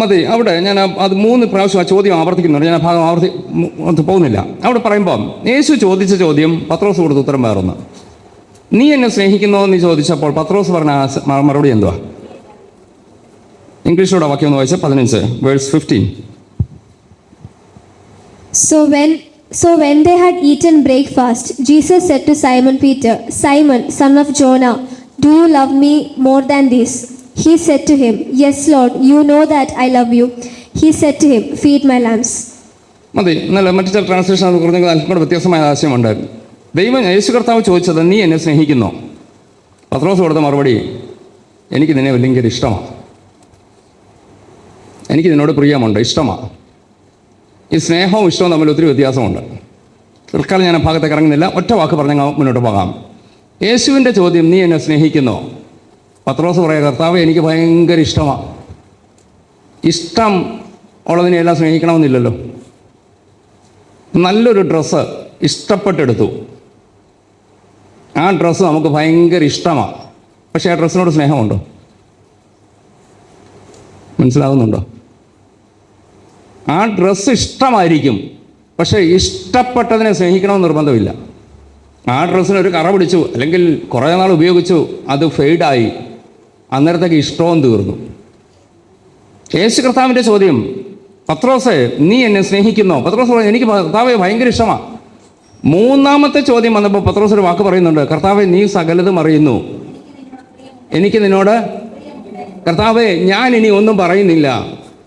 മതി. അവിടെ ഞാൻ അത് 3 പ്രാവശ്യം ആ ചോദ്യം ആവർത്തിക്കുന്നുണ്ട്. ഞാൻ ആ ഭാഗം പോകുന്നില്ല. അവിടെ പറയുമ്പോൾ യേശു ചോദിച്ച ചോദ്യം പത്രോസ് കൊടുത്ത ഉത്തരം വേറൊന്ന്. നീ എന്നെ സ്നേഹിക്കുന്നോ എന്ന് ചോദിച്ചപ്പോൾ പത്രോസ് പറഞ്ഞ മറുപടി എന്തുവാ? ഇംഗ്ലീഷിലൂടെ വാക്യം ഒന്ന് വായിച്ച 15 verse 15. So when they had eaten breakfast, Jesus said to Simon Peter, Simon, son of Jonah, do you love me more than this? He said to him, Yes, Lord, you know that I love you. He said to him, Feed my lambs. മതി. എന്നല്ല, മറ്റു ചില ട്രാൻസ്ലേഷൻ അത് കുറഞ്ഞ അല്പം വ്യത്യാസമായ ആശയമുണ്ട്. ദൈവം യേശു കർത്താവ് ചോദിച്ചത് നീ എന്നെ സ്നേഹിക്കുന്നോ? പത്രോസ് കൊടുത്ത മറുപടി, എനിക്ക് നിന്നെ ഭയങ്കര ഇഷ്ടമാണ്, എനിക്ക് നിന്നോട് പ്രിയമുണ്ട്, ഇഷ്ടമാണ്. ഈ സ്നേഹവും ഇഷ്ടവും തമ്മിൽ ഒത്തിരി വ്യത്യാസമുണ്ട്. തൽക്കാലം ഞാൻ ആ ഭാഗത്തേക്ക് ഇറങ്ങുന്നില്ല. ഒറ്റ വാക്ക് പറഞ്ഞാൽ മുന്നോട്ട് പോകാം. യേശുവിൻ്റെ ചോദ്യം, നീ എന്നെ സ്നേഹിക്കുന്നോ? പത്രോസ് പറയാം, കർത്താവ് എനിക്ക് ഭയങ്കര ഇഷ്ടമാണ്. ഇഷ്ടം ഉള്ളതിനെല്ലാം സ്നേഹിക്കണമെന്നില്ലല്ലോ. നല്ലൊരു ഡ്രസ്സ് ഇഷ്ടപ്പെട്ടെടുത്തു, ആ ഡ്രസ്സ് നമുക്ക് ഭയങ്കര ഇഷ്ടമാണ്, പക്ഷേ ആ ഡ്രസ്സിനോട് സ്നേഹമുണ്ടോ? മനസ്സിലാകുന്നുണ്ടോ? ആ ഡ്രസ്സ് ഇഷ്ടമായിരിക്കും, പക്ഷേ ഇഷ്ടപ്പെട്ടതിനെ സ്നേഹിക്കണമെന്ന് നിർബന്ധമില്ല. ആ ഡ്രസ്സിനൊരു കറ പിടിച്ചു, അല്ലെങ്കിൽ കുറേ നാൾ ഉപയോഗിച്ചു, അത് ഫെയ്ഡായി, അന്നേരത്തേക്ക് ഇഷ്ടവും തീർന്നു. യേശു കർത്താവിൻ്റെ ചോദ്യം, പത്രോസേ നീ എന്നെ സ്നേഹിക്കുന്നോ? പത്രോസ് പറഞ്ഞു, എനിക്ക് കർത്താവെ ഭയങ്കര ഇഷ്ടമാണ്. മൂന്നാമത്തെ ചോദ്യം വന്നപ്പോൾ പത്രോസ് ഒരു വാക്ക് പറയുന്നുണ്ട്, കർത്താവെ നീ സകലതും അറിയുന്നു, എനിക്ക് നിന്നോട്, കർത്താവെ ഞാൻ ഇനി ഒന്നും പറയുന്നില്ല,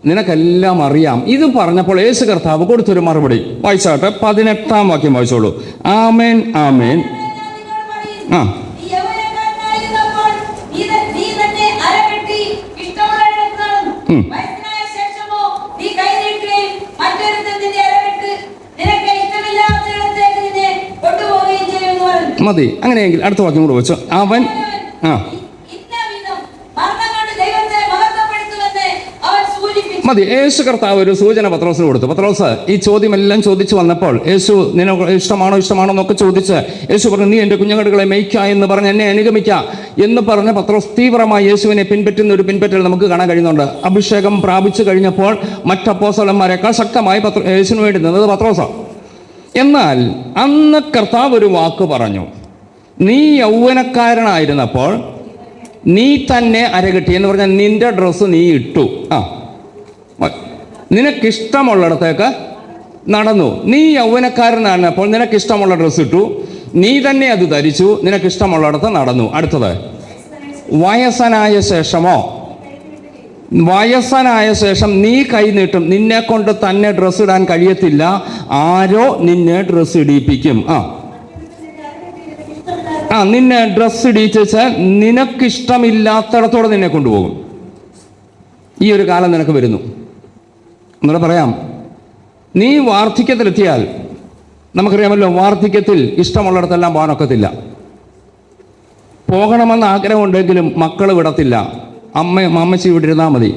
നിനക്കെല്ലാം അറിയാം. ഇത് പറഞ്ഞപ്പോൾ യേശു കർത്താവ് കൊടുത്തൊരു മറുപടി വായിച്ചാട്ടെ. 18-ാം വാക്യം വായിച്ചോളൂ. ആമേൻ ആമേൻ. ആ മതി. അങ്ങനെയെങ്കിൽ അടുത്ത വാക്യം കൂടെ വെച്ചു. അവൻ മതി. യേശു കർത്താവ് ഒരു സൂചന പത്രോസിന് കൊടുത്തു. പത്രോസ് ഈ ചോദ്യമെല്ലാം ചോദിച്ചു വന്നപ്പോൾ, യേശു നിനക്ക് ഇഷ്ടമാണോ എന്നൊക്കെ ചോദിച്ച് യേശു പറഞ്ഞു, നീ എൻ്റെ കുഞ്ഞുങ്ങളുകളെ മേയ്ക്ക എന്ന് പറഞ്ഞ് എന്നെ അനുഗമിക്കുക എന്ന് പറഞ്ഞ് പത്രോസ് തീവ്രമായി യേശുവിനെ പിൻപറ്റുന്ന ഒരു പിൻപറ്റൽ നമുക്ക് കാണാൻ കഴിയുന്നുണ്ട്. അഭിഷേകം പ്രാപിച്ചു കഴിഞ്ഞപ്പോൾ മറ്റപ്പോസ്തലന്മാരെക്കാൾ ശക്തമായി യേശുവിന് വേണ്ടി നിന്നത് പത്രോസാണ്. എന്നാൽ അന്ന് കർത്താവ് ഒരു വാക്ക് പറഞ്ഞു, നീ യൗവനക്കാരനായിരുന്നപ്പോൾ നീ തന്നെ അരകെട്ടി എന്ന് പറഞ്ഞാൽ നിന്റെ ഡ്രസ്സ് നീ ഇട്ടു, നിനക്കിഷ്ടമുള്ളിടത്തേക്ക് നടന്നു. നീ യൗവനക്കാരനായിരുന്നപ്പോൾ നിനക്കിഷ്ടമുള്ള ഡ്രസ്സ് ഇട്ടു, നീ തന്നെ അത് ധരിച്ചു, നിനക്കിഷ്ടമുള്ളിടത്ത് നടന്നു. അടുത്തത്, വയസ്സനായ ശേഷം നീ കൈ നീട്ടും, നിന്നെ കൊണ്ട് തന്നെ ഡ്രസ്സ് ഇടാൻ കഴിയത്തില്ല, ആരോ നിന്നെ ഡ്രസ്സ് ഇടിപ്പിക്കും. നിന്നെ ഡ്രസ്സ് ഇടിച്ചാൽ നിനക്കിഷ്ടമില്ലാത്തടത്തോടെ നിന്നെ കൊണ്ടുപോകും. ഈ ഒരു കാലം നിനക്ക് വരുന്നു. എന്നോട് പറയാം, നീ വാർദ്ധക്യത്തിലെത്തിയാൽ, നമുക്കറിയാമല്ലോ വാർദ്ധക്യത്തിൽ ഇഷ്ടമുള്ളിടത്തെല്ലാം പോകാനൊക്കത്തില്ല. പോകണമെന്ന് ആഗ്രഹമുണ്ടെങ്കിലും മക്കൾ വിടത്തില്ല. അമ്മച്ചി വിട്ടിരുന്നാൽ മതി,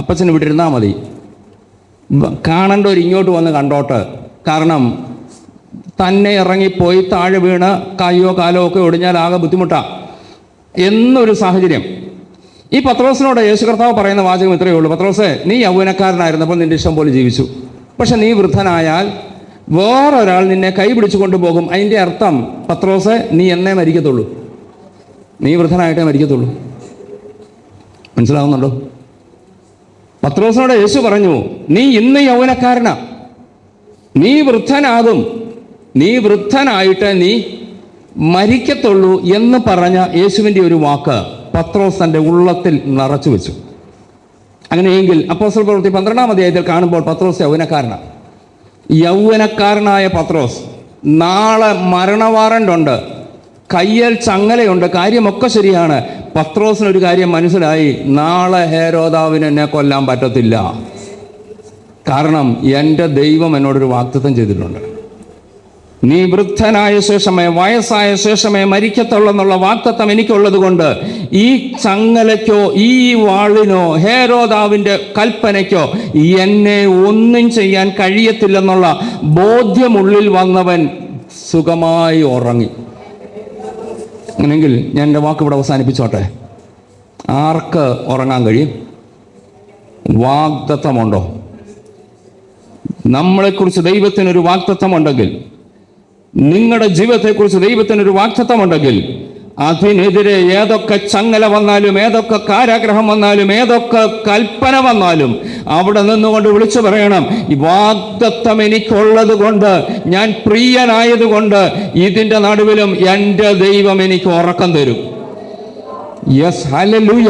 അപ്പച്ചന് വിട്ടിരുന്നാൽ മതി, കാണേണ്ടവർ ഇങ്ങോട്ട് വന്ന് കണ്ടോട്ട്, കാരണം തന്നെ ഇറങ്ങിപ്പോയി താഴെ വീണ് കയ്യോ കാലോ ഒക്കെ ഒടിഞ്ഞാൽ ആകെ ബുദ്ധിമുട്ടാണ് എന്നൊരു സാഹചര്യം. ഈ പത്രോസിനോട് യേശു കർത്താവ് പറയുന്ന വാചകം ഇത്രയേ ഉള്ളൂ, പത്രോസേ നീ യൗവനക്കാരനായിരുന്നപ്പോൾ നിന്റെ ഇഷ്ടം പോലെ ജീവിച്ചു, പക്ഷെ നീ വൃദ്ധനായാൽ വേറൊരാൾ നിന്നെ കൈ പിടിച്ചു കൊണ്ടുപോകും. അതിൻ്റെ അർത്ഥം, പത്രോസേ നീ എന്നേ മരിക്കത്തുള്ളൂ, നീ വൃദ്ധനായിട്ടേ മരിക്കത്തുള്ളൂ. മനസ്സിലാവുന്നുണ്ടോ? പത്രോസിനോട് യേശു പറഞ്ഞു, നീ ഇന്ന് യൗവനക്കാരനാ, നീ വൃദ്ധനാകും, നീ വൃദ്ധനായിട്ട് നീ മരിക്കത്തുള്ളൂ എന്ന് പറഞ്ഞ യേശുവിൻ്റെ ഒരു വാക്ക് പത്രോസ് തൻ്റെ ഉള്ളത്തിൽ നിറച്ചു വെച്ചു. അങ്ങനെയെങ്കിൽ അപ്പോസ്തല പ്രവൃത്തി 12-ാം അധ്യായത്തിൽ കാണുമ്പോൾ പത്രോസ് യൗവനക്കാരനാണ്. യൗവനക്കാരനായ പത്രോസ്, നാളെ മരണവാറണ്ടുണ്ട്, കയ്യിൽ ചങ്ങലയുണ്ട്, കാര്യമൊക്കെ ശരിയാണ്. പത്രോസിനൊരു കാര്യം മനസ്സിലായി, നാളെ ഹേരോദാവിന് എന്നെ കൊല്ലാൻ പറ്റത്തില്ല, കാരണം എൻ്റെ ദൈവം എന്നോടൊരു വാഗ്ദത്തം ചെയ്തിട്ടുണ്ട്. നീ വൃദ്ധനായ ശേഷമേ, വയസ്സായ ശേഷമേ മരിക്കത്തുള്ളൂ എന്നുള്ള വാഗ്ദത്തം എനിക്കുള്ളത് കൊണ്ട് ഈ ചങ്ങലയ്ക്കോ ഈ വാളിനോ ഹേരോദാവിൻ്റെ കൽപ്പനയ്ക്കോ എന്നെ ഒന്നും ചെയ്യാൻ കഴിയത്തില്ലെന്നുള്ള ബോധ്യമുള്ളിൽ വന്നവൻ സുഖമായി ഉറങ്ങി. അങ്ങനെങ്കിൽ ഞാൻ എൻ്റെ വാക്ക് ഇവിടെ അവസാനിപ്പിച്ചോട്ടെ. ആർക്ക് ഉറങ്ങാൻ കഴിയും? വാഗ്ദത്തമുണ്ടോ? നമ്മളെക്കുറിച്ച് ദൈവത്തിനൊരു വാഗ്ദത്തമുണ്ടെങ്കിൽ, നിങ്ങളുടെ ജീവിതത്തെക്കുറിച്ച് ദൈവത്തിനൊരു വാഗ്ദത്തമുണ്ടെങ്കിൽ, അതിനെതിരെ ഏതൊക്കെ ചങ്ങല വന്നാലും, ഏതൊക്കെ കാരാഗ്രഹം വന്നാലും, ഏതൊക്കെ കൽപ്പന വന്നാലും അവിടെ നിന്നുകൊണ്ട് വിളിച്ചു പറയണം, ഈ വാഗ്ദത്തം എനിക്കുള്ളത് കൊണ്ട്, ഞാൻ പ്രിയനായതുകൊണ്ട് ഇതിൻ്റെ നടുവിലും എൻ്റെ ദൈവം എനിക്ക് ഉറക്കം തരും. Yes, hallelujah.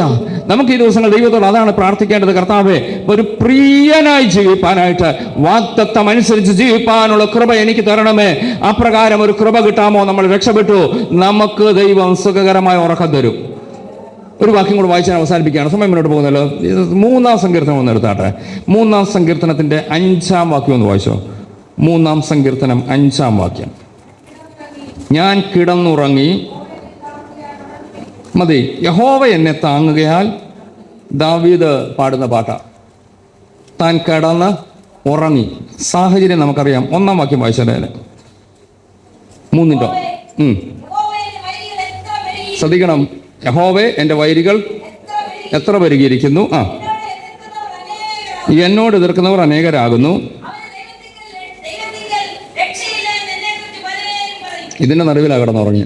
നമുക്ക് ഈ ദിവസങ്ങൾ ദൈവത്തോട് അതാണ് പ്രാർത്ഥിക്കേണ്ടത്. കർത്താവേ, ഒരു പ്രിയനായി ജീവിപ്പാനായിട്ട്, വാഗ്ദത്തം അനുസരിച്ച് ജീവിപ്പാനുള്ള കൃപ എനിക്ക് തരണമേ. അപ്രകാരം ഒരു കൃപ കിട്ടാമോ? നമ്മൾ രക്ഷപ്പെട്ടു, നമുക്ക് ദൈവം സുഖകരമായ ഉറക്കം തരും. ഒരു വാക്യം കൂടെ വായിച്ചാൽ അവസാനിപ്പിക്കുകയാണ്, സമയം മുന്നോട്ട് പോകുന്നല്ലോ. 3-ാം സങ്കീർത്തനം ഒന്ന് എടുത്താട്ടെ. 3-ാം സങ്കീർത്തനത്തിൻ്റെ 5-ാം വാക്യം ഒന്ന് വായിച്ചോ. 3-ാം സങ്കീർത്തനം 5-ാം വാക്യം. ഞാൻ കിടന്നുറങ്ങി മതി. യഹോവ എന്നെ താങ്ങുകയാൽ, ദാവീദ് പാടുന്ന പാട്ടാ. താൻ കിടന്ന് ഉറങ്ങി. സാഹചര്യം നമുക്കറിയാം. 1-ാം വാക്യം വായിച്ചാൽ 3-ന്റെ ശ്രദ്ധിക്കണം. യഹോവേ, എൻ്റെ വൈരികൾ എത്ര പെരുകിയിരിക്കുന്നു. എന്നോട് എതിർക്കുന്നവർ അനേകരാകുന്നു. ഇതിൻ്റെ നടുവിലാണ് കിടന്നുറങ്ങി.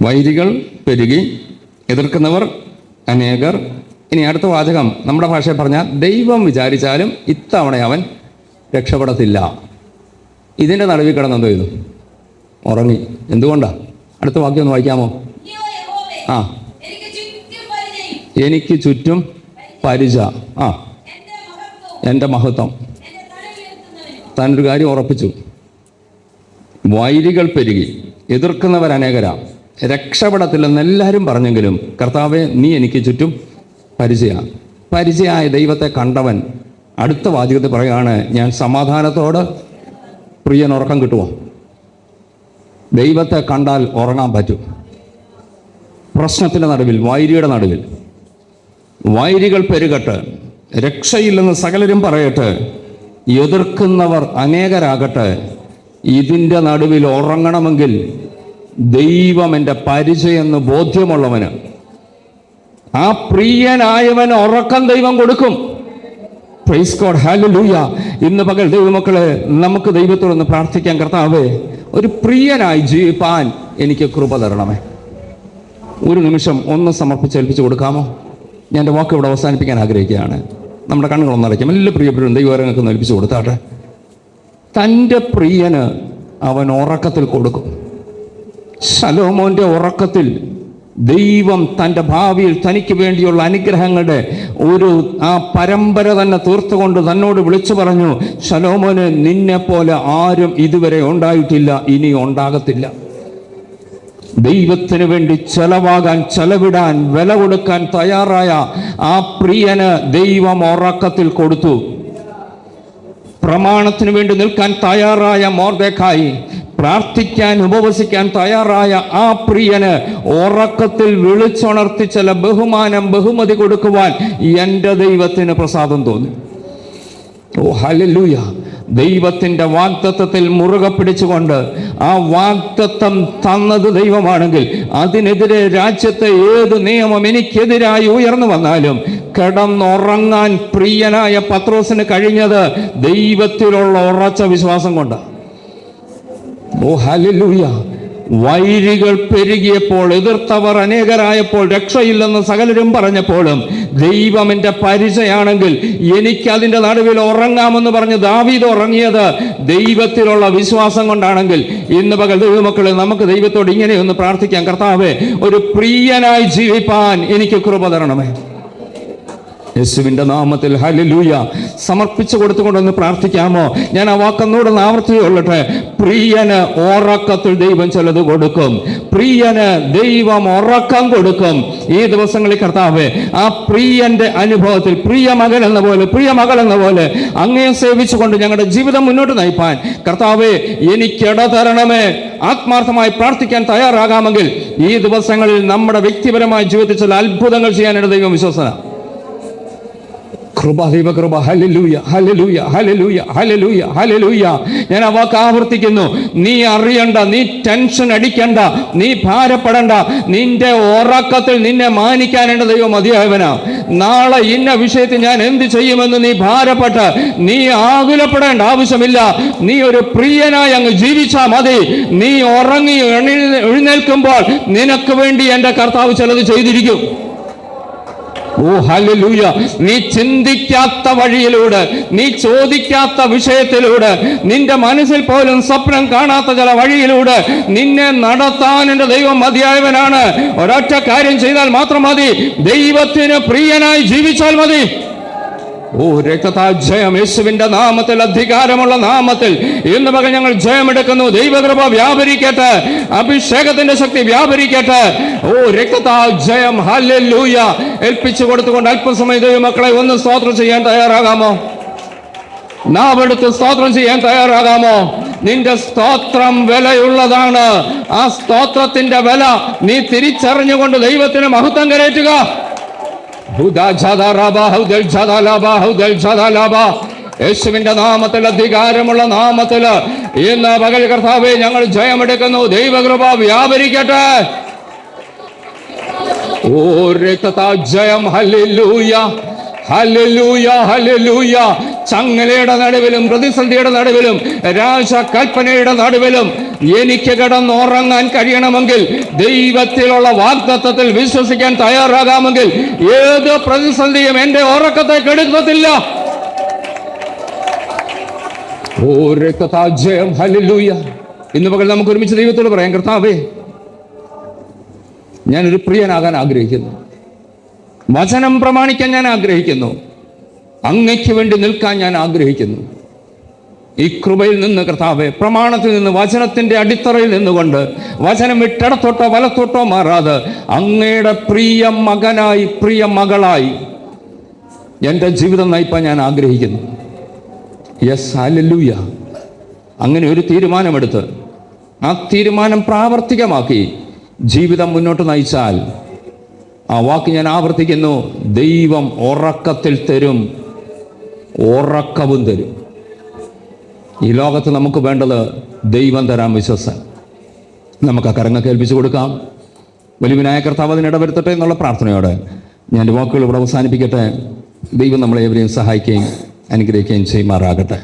വൈരികൾ പെരുകി, എതിർക്കുന്നവർ അനേകർ. ഇനി അടുത്ത വാചകം നമ്മുടെ ഭാഷയിൽ പറഞ്ഞാൽ, ദൈവം വിചാരിച്ചാലും ഇത്തവണ അവൻ രക്ഷപ്പെടത്തില്ല. ഇതിൻ്റെ നടുവിൽ കിടന്നെന്തോ ചെയ്തു? ഉറങ്ങി. എന്തുകൊണ്ടാ? അടുത്ത വാക്യം ഒന്ന് വായിക്കാമോ? എനിക്ക് ചുറ്റും പരിച, എൻ്റെ മഹത്വം. താനൊരു കാര്യം ഉറപ്പിച്ചു. വൈരികൾ പെരുകി, എതിർക്കുന്നവർ അനേകരാ, രക്ഷപ്പെടത്തില്ലെന്ന് എല്ലാവരും പറഞ്ഞെങ്കിലും കർത്താവെ, നീ എനിക്ക് ചുറ്റും പരിചയമായ ദൈവത്തെ കണ്ടവൻ അടുത്ത വാചകത്തിൽ പറയുകയാണ്, ഞാൻ സമാധാനത്തോട് പ്രിയൻ ഉറക്കം കിട്ടുമോ? ദൈവത്തെ കണ്ടാൽ ഉറങ്ങാൻ പറ്റും. പ്രശ്നത്തിൻ്റെ നടുവിൽ, വൈരിയുടെ നടുവിൽ. വൈരികൾ പെരുകട്ടെ, രക്ഷയില്ലെന്ന് സകലരും പറയട്ടെ, എതിർക്കുന്നവർ അനേകരാകട്ടെ, ഇതിൻ്റെ നടുവിൽ ഉറങ്ങണമെങ്കിൽ ദൈവം എൻ്റെ പരിചയെന്ന് ബോധ്യമുള്ളവന്, ആ പ്രിയനായവന് ഉറക്കം ദൈവം കൊടുക്കും. Praise God, hallelujah. ഇന്ന് പകൽ ദൈവമക്കളെ, നമുക്ക് ദൈവത്തോടൊന്ന് പ്രാർത്ഥിക്കാൻ. കർത്താവേ, ഒരു പ്രിയനായി ജീവിപ്പാൻ എനിക്ക് കൃപ തരണമേ. ഒരു നിമിഷം ഒന്ന് സമർപ്പിച്ചേൽപ്പിച്ച് കൊടുക്കാമോ? ഞാൻ എൻ്റെ വാക്ക് ഇവിടെ അവസാനിപ്പിക്കാൻ ആഗ്രഹിക്കുകയാണ്. നമ്മുടെ കണ്ണുകളൊന്നും അടയ്ക്കാം. എല്ലാ പ്രിയപ്പെട്ടവരും ദൈവങ്ങൾക്ക് ഏൽപ്പിച്ച് കൊടുത്താട്ടെ. തൻ്റെ പ്രിയന് അവൻ ഉറക്കത്തിൽ കൊടുക്കും. ശലോമോൻ്റെ ഉറക്കത്തിൽ ദൈവം തൻ്റെ ഭാവിയിൽ തനിക്ക് വേണ്ടിയുള്ള അനുഗ്രഹങ്ങളുടെ ആ പരമ്പര തന്നെ തീർത്തുകൊണ്ട് തന്നോട് വിളിച്ചു പറഞ്ഞു, ശലോമോന്, നിന്നെപ്പോലെ ആരും ഇതുവരെ ഉണ്ടായിട്ടില്ല, ഇനി ഉണ്ടാകത്തില്ല. ദൈവത്തിന് വേണ്ടി ചെലവിടാൻ, വില കൊടുക്കാൻ തയ്യാറായ ആ പ്രിയന് ദൈവം ഉറക്കത്തിൽ കൊടുത്തു. പ്രമാണത്തിന് വേണ്ടി നിൽക്കാൻ തയ്യാറായ മൊർദെഖായി, പ്രാർത്ഥിക്കാൻ, ഉപവസിക്കാൻ തയ്യാറായ ആ പ്രിയന് ഉറക്കത്തിൽ വിളിച്ചുണർത്തി ചില ബഹുമതി കൊടുക്കുവാൻ എൻ്റെ ദൈവത്തിന് പ്രസാദം തോന്നി. ഓ ഹല്ലേലൂയ. ദൈവത്തിൻ്റെ വാഗ്ദത്തത്തിൽ മുറുകെ പിടിച്ചുകൊണ്ട്, ആ വാഗ്ദത്തം തന്നത് ദൈവമാണെങ്കിൽ അതിനെതിരെ രാജ്യത്തെ ഏത് നിയമം എനിക്കെതിരായി ഉയർന്നു വന്നാലും കിടന്നുറങ്ങാൻ പ്രിയനായ പത്രോസിന് കഴിഞ്ഞത് ദൈവത്തിലുള്ള ഉറച്ച വിശ്വാസം കൊണ്ട്. ഓ ഹല്ലേലൂയ. വൈരികൾ പെരുകിയപ്പോൾ, എതിർത്തവർ അനേകരായപ്പോൾ, രക്ഷയില്ലെന്ന് സകലരും പറഞ്ഞപ്പോഴും ദൈവം എൻ്റെ പരിചയാണെങ്കിൽ എനിക്കതിൻ്റെ നടുവിൽ ഉറങ്ങാമെന്ന് പറഞ്ഞ് ദാവീദ് ഉറങ്ങിയത് ദൈവത്തിലുള്ള വിശ്വാസം കൊണ്ടാണെങ്കിൽ, ഇന്ന് പകൽ ദൈവമക്കളെ, നമുക്ക് ദൈവത്തോട് ഇങ്ങനെയൊന്ന് പ്രാർത്ഥിക്കാം. കർത്താവേ, ഒരു പ്രിയനായി ജീവിപ്പാൻ എനിക്ക് കൃപ തരണമേ. യേശുവിൻ്റെ നാമത്തിൽ ഹല്ലേലൂയ. സമർപ്പിച്ചു കൊടുത്തുകൊണ്ടൊന്ന് പ്രാർത്ഥിക്കാമോ? ഞാൻ ആ വാക്കൊന്നോടൊന്ന് ആവർത്തിച്ചുകൊള്ളട്ടെ. പ്രിയന് ഉറക്കത്തിൽ ദൈവം ചിലത് കൊടുക്കും. പ്രിയന് ദൈവം ഉറക്കം കൊടുക്കും. ഈ ദിവസങ്ങളിൽ കർത്താവേ, ആ പ്രിയന്റെ അനുഭവത്തിൽ പ്രിയ മകൻ എന്ന പോലെ, പ്രിയ മകൾ എന്ന പോലെ അങ്ങയെ സേവിച്ചുകൊണ്ട് ഞങ്ങളുടെ ജീവിതം മുന്നോട്ട് നയിപ്പാൻ കർത്താവേ, എനിക്കിട തരണമേ. ആത്മാർത്ഥമായി പ്രാർത്ഥിക്കാൻ തയ്യാറാകാമെങ്കിൽ ഈ ദിവസങ്ങളിൽ നമ്മുടെ വ്യക്തിപരമായ ജീവിതത്തിൽ ചില അത്ഭുതങ്ങൾ ചെയ്യാനായിട്ട് ദൈവം വിശ്വസന. കൃപ, ദൈവകൃപ. Hallelujah, hallelujah, hallelujah, hallelujah, hallelujah. ഞാൻ ആ വാക്ക് ആവർത്തിക്കുന്നു. നീ അറിയണ്ട, നീ ടെൻഷൻ അടിക്കണ്ട, നീ ഭാരപ്പെടണ്ട. നിന്റെ ഉറക്കത്തിൽ നിന്നെ മാനിക്കാനുള്ള ദൈവം മതിയായവനാ. നാളെ ഇന്ന വിഷയത്തിൽ ഞാൻ എന്ത് ചെയ്യുമെന്ന് നീ ഭാരപ്പെട്ട് നീ ആകുലപ്പെടേണ്ട ആവശ്യമില്ല. നീ ഒരു പ്രിയനായി അങ്ങ് ജീവിച്ചാൽ മതി. നീ ഉറങ്ങി എഴുന്നേൽക്കുമ്പോൾ നിനക്ക് വേണ്ടി എൻ്റെ കർത്താവ് ചിലത് ചെയ്തിരിക്കും. ഓ ഹല്ലേലൂയ. നീ ചിന്തിക്കാത്ത വഴിയിലൂടെ, നീ ചോദിക്കാത്ത വിഷയത്തിലൂടെ, നിന്റെ മനസ്സിൽ പോലും സ്വപ്നം കാണാത്ത ചില വഴിയിലൂടെ നിന്നെ നടത്താൻ എൻ്റെ ദൈവം മതിയായവനാണ്. ഒരൊറ്റ കാര്യം ചെയ്താൽ മാത്രം മതി. ദൈവത്തിന് പ്രിയനായി ജീവിച്ചാൽ മതി. ഓ രക്തത്താൽ ജയം, യേശുവിന്റെ നാമത്തിൽ, അധികാരമുള്ള നാമത്തിൽ ഇന്ന് പകൽ ഞങ്ങൾ ജയമെടുക്കുന്നു. ദൈവകൃപ വ്യാപരിക്കട്ടെ, അഭിഷേകത്തിന്റെ ശക്തി വ്യാപരിക്കട്ടെ. ഓ രക്തത്താൽ ജയം. ഹല്ലേലൂയ. ഏൽപ്പിച്ചു കൊടുത്തുകൊണ്ട് അല്പസമയം ദൈവമക്കളെ ഒന്ന് സ്തോത്രം ചെയ്യാൻ തയ്യാറാകാമോ? നാവെടുത്ത് സ്തോത്രം ചെയ്യാൻ തയ്യാറാകാമോ? നിന്റെ സ്തോത്രം വിലയുള്ളതാണ്. ആ സ്തോത്രത്തിന്റെ വില നീ തിരിച്ചറിഞ്ഞുകൊണ്ട് ദൈവത്തിന് മഹത്വം കരയറ്റുക. യേശുവിന്റെ നാമത്തിൽ, അധികാരമുള്ള നാമത്തില് ഇന്ന് പകൽ കർത്താവേ ഞങ്ങൾ ജയമെടുക്കുന്നു. ദൈവകൃപ വ്യാപരിക്കട്ടെ. ഓ രക്തത്താ ജയം. Hallelujah, hallelujah, hallelujah. ചങ്ങലയുടെ നടുവിലും പ്രതിസന്ധിയുടെ നടുവിലും രാജകൽപ്പനയുടെ നടുവിലും എനിക്ക് കിടന്നുറങ്ങാൻ കഴിയണമെങ്കിൽ, ദൈവത്തിലുള്ള വാഗ്ദത്തത്തിൽ വിശ്വസിക്കാൻ തയ്യാറാകാമെങ്കിൽ, ഏത് പ്രതിസന്ധിയും എന്റെ ഉറക്കത്തെ കെടുക്കത്തില്ല. ഓ രക്തത്താ ജയം. ഹല്ലേലൂയ. ഇന്ന് പകൽ നമുക്ക് ഒരുമിച്ച് ദൈവത്തോട് പറയാം, കർത്താവേ ഞാനൊരു പ്രിയനാകാൻ ആഗ്രഹിക്കുന്നു. വചനം പ്രമാണിക്കാൻ ഞാൻ ആഗ്രഹിക്കുന്നു. അങ്ങയ്ക്ക് വേണ്ടി നിൽക്കാൻ ഞാൻ ആഗ്രഹിക്കുന്നു. ഈ കൃപയിൽ നിന്ന് കർത്താവേ, പ്രമാണത്തിൽ നിന്ന്, വചനത്തിന്റെ അടിത്തറയിൽ നിന്നുകൊണ്ട്, വചനം വിട്ടിടത്തോട്ടോ വലത്തോട്ടോ മാറാതെ അങ്ങയുടെ പ്രിയ മകനായി, പ്രിയ മകളായി എൻ്റെ ജീവിതം നയിപ്പാൻ ഞാൻ ആഗ്രഹിക്കുന്നു. Yes, hallelujah. അങ്ങനെ ഒരു തീരുമാനമെടുത്ത് ആ തീരുമാനം പ്രാവർത്തികമാക്കി ജീവിതം മുന്നോട്ട് നയിച്ചാൽ, ആ വാക്ക് ഞാൻ ആവർത്തിക്കുന്നു, ദൈവം ഉറക്കത്തിൽ തരും, ഉറക്കവും തരും. ഈ ലോകത്ത് നമുക്ക് വേണ്ടത് ദൈവം തരാൻ വിശ്വസം. നമുക്ക് ആ കരങ്ങൾ കേൾപ്പിച്ചു കൊടുക്കാം. വലിയവനായ കർത്താവ് അതിനിടവരുത്തട്ടെ എന്നുള്ള പ്രാർത്ഥനയോടെ ഞാൻ വാക്കുകൾ ഇവിടെ അവസാനിപ്പിക്കട്ടെ. ദൈവം നമ്മളെ എവരെയും സഹായിക്കുകയും അനുഗ്രഹിക്കുകയും ചെയ്യുമാറാകട്ടെ.